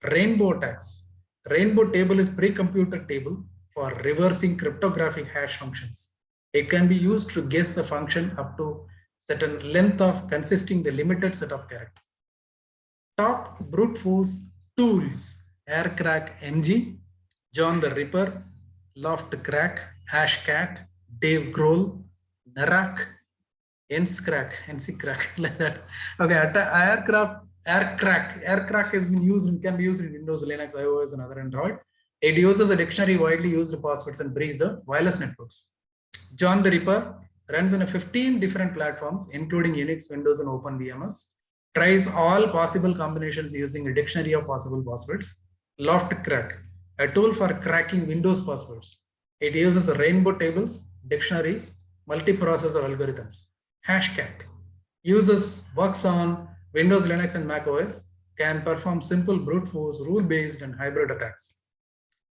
Rainbow attacks. Rainbow table is pre-computed table for reversing cryptographic hash functions. It can be used to guess a function up to certain length of consisting the limited set of characters. Top brute force tools: Aircrack NG, John the Ripper, Loft Crack, Hashcat, Dave Grohl, Narak, Enscrack, like that. Okay, Aircrack has been used and can be used in Windows, Linux, iOS, and other Android. It uses a dictionary widely used passwords and breaches the wireless networks. John the Ripper runs on 15 different platforms, including Unix, Windows, and OpenVMS. Tries all possible combinations using a dictionary of possible passwords. Loft Crack, a tool for cracking Windows passwords. It uses rainbow tables, dictionaries, multiprocessor algorithms. Hashcat works on Windows, Linux, and Mac OS, can perform simple brute force, rule-based, and hybrid attacks.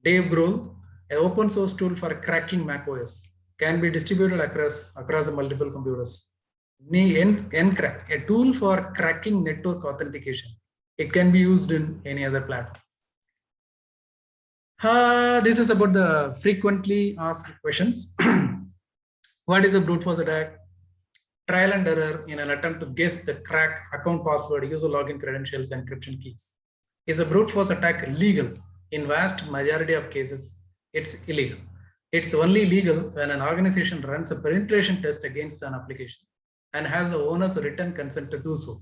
Dave Grohl, an open source tool for cracking Mac OS, can be distributed across multiple computers. Encrack, a tool for cracking network authentication. It can be used in any other platform. This is about the frequently asked questions. What is a brute force attack? Trial and error in an attempt to guess the crack account password, user login credentials, and encryption keys. Is a brute force attack legal? In vast majority of cases, it's illegal. It's only legal when an organization runs a penetration test against an application and has the owner's written consent to do so.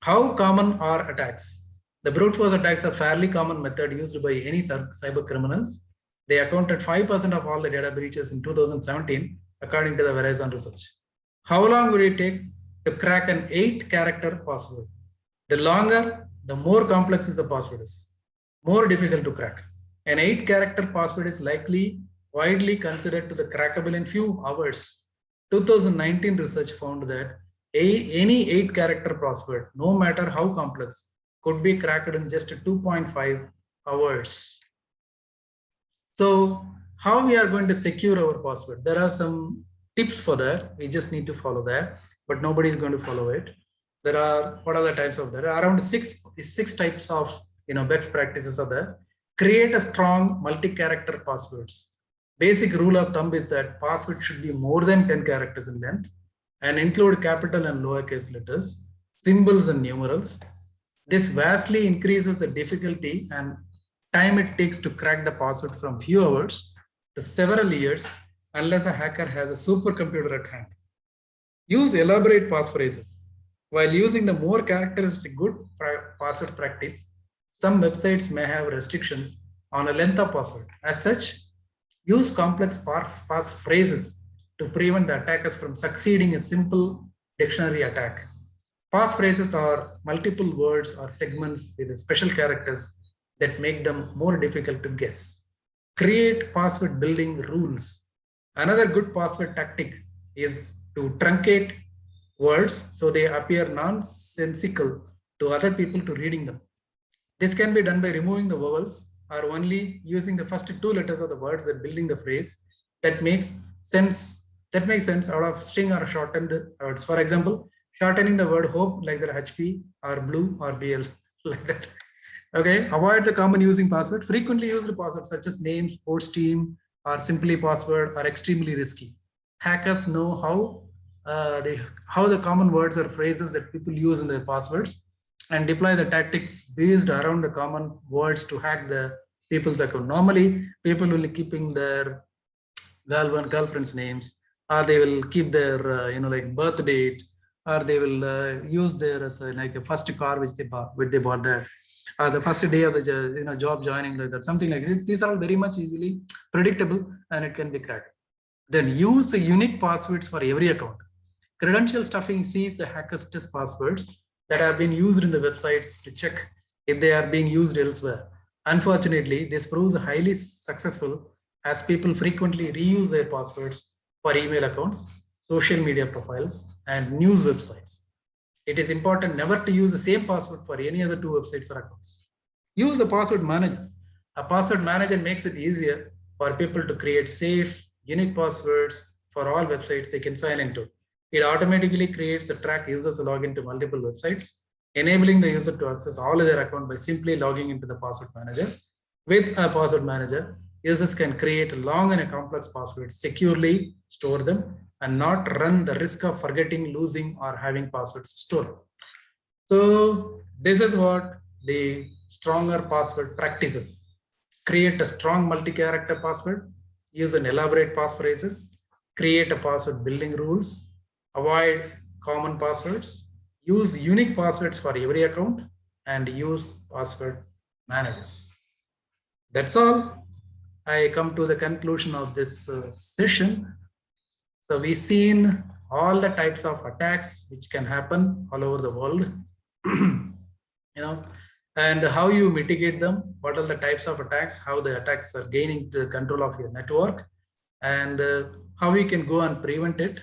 How common are attacks? The brute force attacks are fairly common method used by any cyber criminals. They accounted 5% of all the data breaches in 2017, according to the Verizon research. How long would it take to crack an 8-character password? The longer, the more complex is the password is, more difficult to crack. An 8-character password is likely widely considered to the crackable in few hours. 2019 research found that any 8-character password, no matter how complex, could be cracked in just 2.5 hours. So how we are going to secure our password? There are some tips for that. We just need to follow that, but nobody is going to follow it. There are, what are the types of that? Around six types of best practices are there. Create a strong multi-character passwords. Basic rule of thumb is that password should be more than 10 characters in length and include capital and lowercase letters, symbols and numerals. This vastly increases the difficulty and time it takes to crack the password from few hours to several years, unless a hacker has a supercomputer at hand. Use elaborate passphrases. While using the more characters is a good password practice, some websites may have restrictions on a length of password. As such, use complex passphrases to prevent the attackers from succeeding a simple dictionary attack. Passphrases are multiple words or segments with special characters that make them more difficult to guess. Create password building rules. Another good password tactic is to truncate words so they appear nonsensical to other people to reading them. This can be done by removing the vowels or only using the first 2 letters of the words that building the phrase that makes sense out of string or shortened words. For example, shortening the word hope like the HP or blue or BL like that. Okay, avoid the common using password. Frequently used passwords such as name, sports team, or simply password are extremely risky. Hackers know how the common words or phrases that people use in their passwords and deploy the tactics based around the common words to hack the people's account. Normally, people will be keeping their girlfriend's names, or they will keep their like birth date, or they will use their like a first car which they bought that. The first day of the job joining, like that, something like this. These are all very much easily predictable and it can be cracked. Then use the unique passwords for every account. Credential stuffing sees the hackers test passwords that have been used in the websites to check if they are being used elsewhere. Unfortunately, this proves highly successful as people frequently reuse their passwords for email accounts, social media profiles, and news websites. It is important never to use the same password for any other 2 websites or accounts. Use the password manager. A password manager makes it easier for people to create safe, unique passwords for all websites they can sign into. It automatically creates a track users log into multiple websites, enabling the user to access all of their account by simply logging into the password manager. With a password manager, users can create long and complex passwords, securely store them, and not run the risk of forgetting, losing, or having passwords stored. So this is what the stronger password practices. Create a strong multi-character password, use an elaborate passphrases, create a password building rules, avoid common passwords, use unique passwords for every account, and use password managers. That's all. I come to the conclusion of this session. So we've seen all the types of attacks which can happen all over the world, and how you mitigate them, what are the types of attacks, how the attacks are gaining the control of your network, and how you can go and prevent it.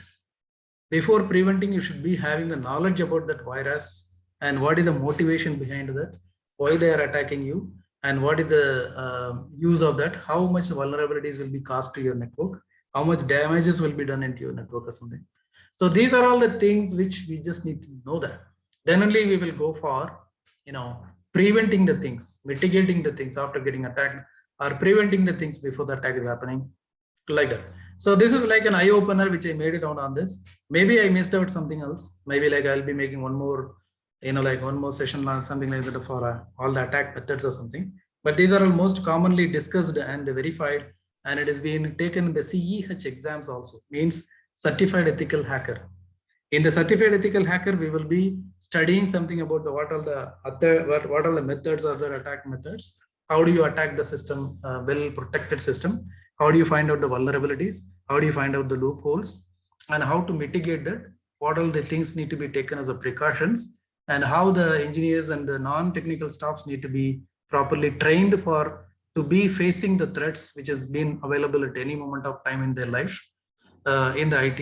Before preventing, you should be having the knowledge about that virus and what is the motivation behind that, why they are attacking you, and what is the use of that, how much vulnerabilities will be caused to your network, how much damages will be done into your network or something. So these are all the things which we just need to know that. Then only we will go for, preventing the things, mitigating the things after getting attacked, or preventing the things before the attack is happening, like that. So this is like an eye opener which I made it out on this. Maybe I missed out something else. Maybe like I'll be making one more, like one more session or something like that for all the attack methods or something. But these are all most commonly discussed and verified, and it has been taken in the CEH exams also, means Certified Ethical Hacker. In the certified ethical hacker, we will be studying something about what are the methods or the attack methods. How do you attack the system, well protected system? How do you find out the vulnerabilities? How do you find out the loopholes? And how to mitigate that? What all the things need to be taken as a precautions? And how the engineers and the non-technical staffs need to be properly trained for to be facing the threats which has been available at any moment of time in their life in the IT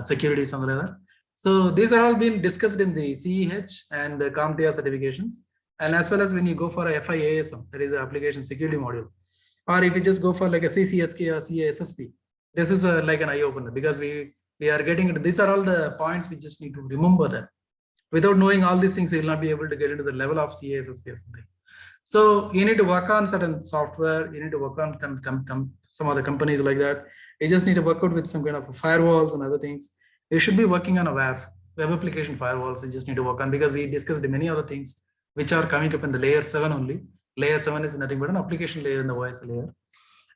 security somewhere there. So these are all being discussed in the CEH and the CompTIA certifications, and as well as when you go for a FIASM, that is the application security module, or if you just go for like a CCSK or CASSP, this is like an eye opener, because we are getting into, these are all the points we just need to remember that. Without knowing all these things, you will not be able to get into the level of CASSP or something. So you need to work on certain software, you need to work on some other companies like that. You just need to work out with some kind of firewalls and other things. You should be working on a web application firewalls. You just need to work on, because we discussed many other things which are coming up in the layer 7 only. Layer 7 is nothing but an application layer in the OS layer.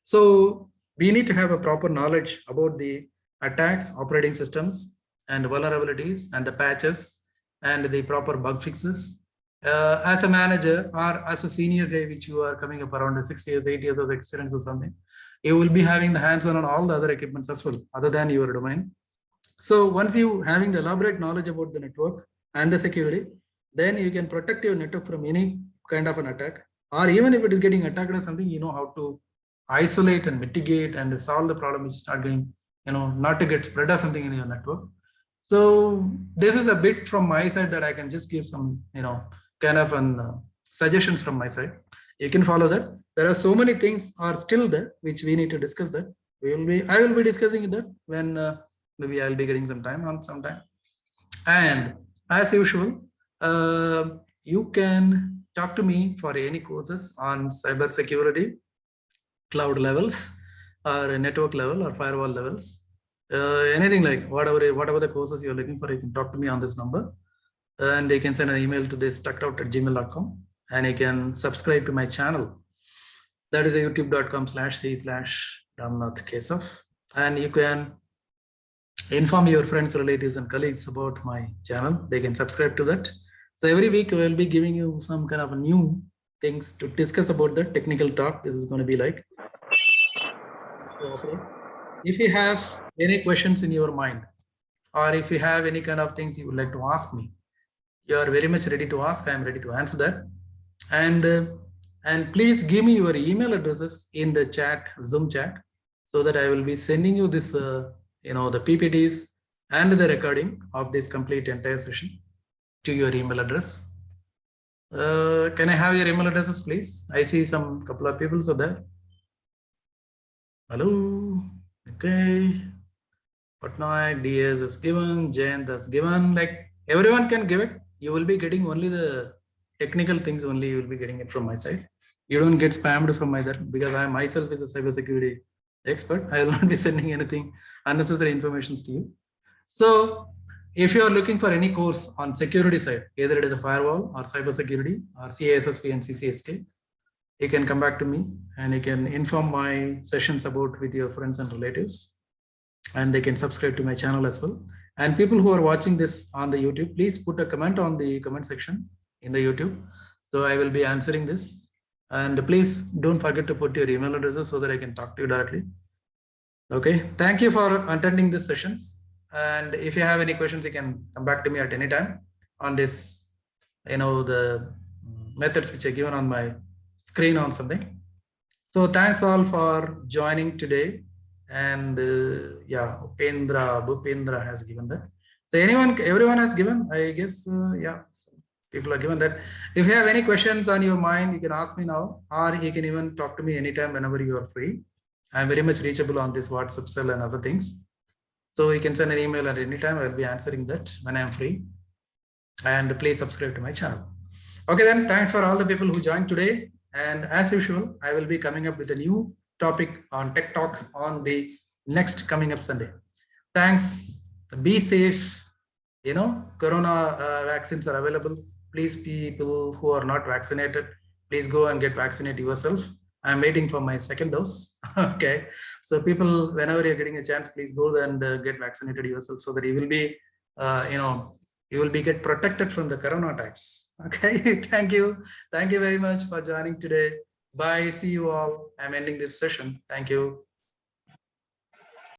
So we need to have a proper knowledge about the attacks, operating systems, and vulnerabilities, and the patches, and the proper bug fixes. As a manager or as a senior guy, which you are coming up around 6 years, 8 years of experience or something, you will be having the hands-on on all the other equipments as well, other than your domain. So once you having the elaborate knowledge about the network and the security, then you can protect your network from any kind of an attack, or even if it is getting attacked or something, you know how to isolate and mitigate and solve the problem, which is not getting, not to get spread or something in your network. So this is a bit from my side that I can just give some, kind of an suggestions from my side. You can follow that. There are so many things are still there which we need to discuss. That I will be discussing that when maybe I'll be getting some time on sometime. And as usual, you can talk to me for any courses on cyber security, cloud levels, or network level, or firewall levels. Anything like whatever the courses you're looking for, you can talk to me on this number, and you can send an email to this tuckedout@gmail.com, and you can subscribe to my channel. That is youtube.com/c/Ramnath Keshav, and you can inform your friends, relatives, and colleagues about my channel. They can subscribe to that. So every week we will be giving you some kind of new things to discuss about the technical talk. This is going to be like. If you have any questions in your mind, or if you have any kind of things you would like to ask me, you are very much ready to ask. I am ready to answer that. And please give me your email addresses in the chat, Zoom chat, so that I will be sending you this, the PPTs and the recording of this complete entire session to your email address. Can I have your email addresses, please? I see some couple of people there. Hello. Okay. Patnaik, DS is given, Jayant is given. Like everyone can give it. You will be getting only the technical things only. You will be getting it from my side. You don't get spammed from either, because I myself is a cybersecurity expert. I will not be sending anything unnecessary information to you. So if you are looking for any course on security side, either it is a firewall or cybersecurity or CASSP and CCSK, you can come back to me and you can inform my sessions about with your friends and relatives, and they can subscribe to my channel as well. And people who are watching this on the YouTube, please put a comment on the comment section in the YouTube. So I will be answering this, and please don't forget to put your email addresses so that I can talk to you directly. Okay, thank you for attending these sessions. And if you have any questions, you can come back to me at any time on this, the methods which are given on my screen on something. So thanks all for joining today. And yeah, Bhupendra has given that. So everyone has given, I guess, yeah, so people are given that. If you have any questions on your mind, you can ask me now, or you can even talk to me anytime whenever you are free. I'm very much reachable on this WhatsApp cell and other things. So you can send an email at any time. I'll be answering that when I'm free. And please subscribe to my channel. Okay, then thanks for all the people who joined today. And as usual, I will be coming up with a new topic on Tech Talk on the next coming up Sunday. Thanks. Be safe. Corona vaccines are available. Please, people who are not vaccinated, please go and get vaccinated yourself. I'm waiting for my second dose. Okay. So people, whenever you're getting a chance, please go and get vaccinated yourself, so that you will be you will be get protected from the corona attacks. Okay, thank you very much for joining today. Bye, see you all. I'm ending this session. Thank you.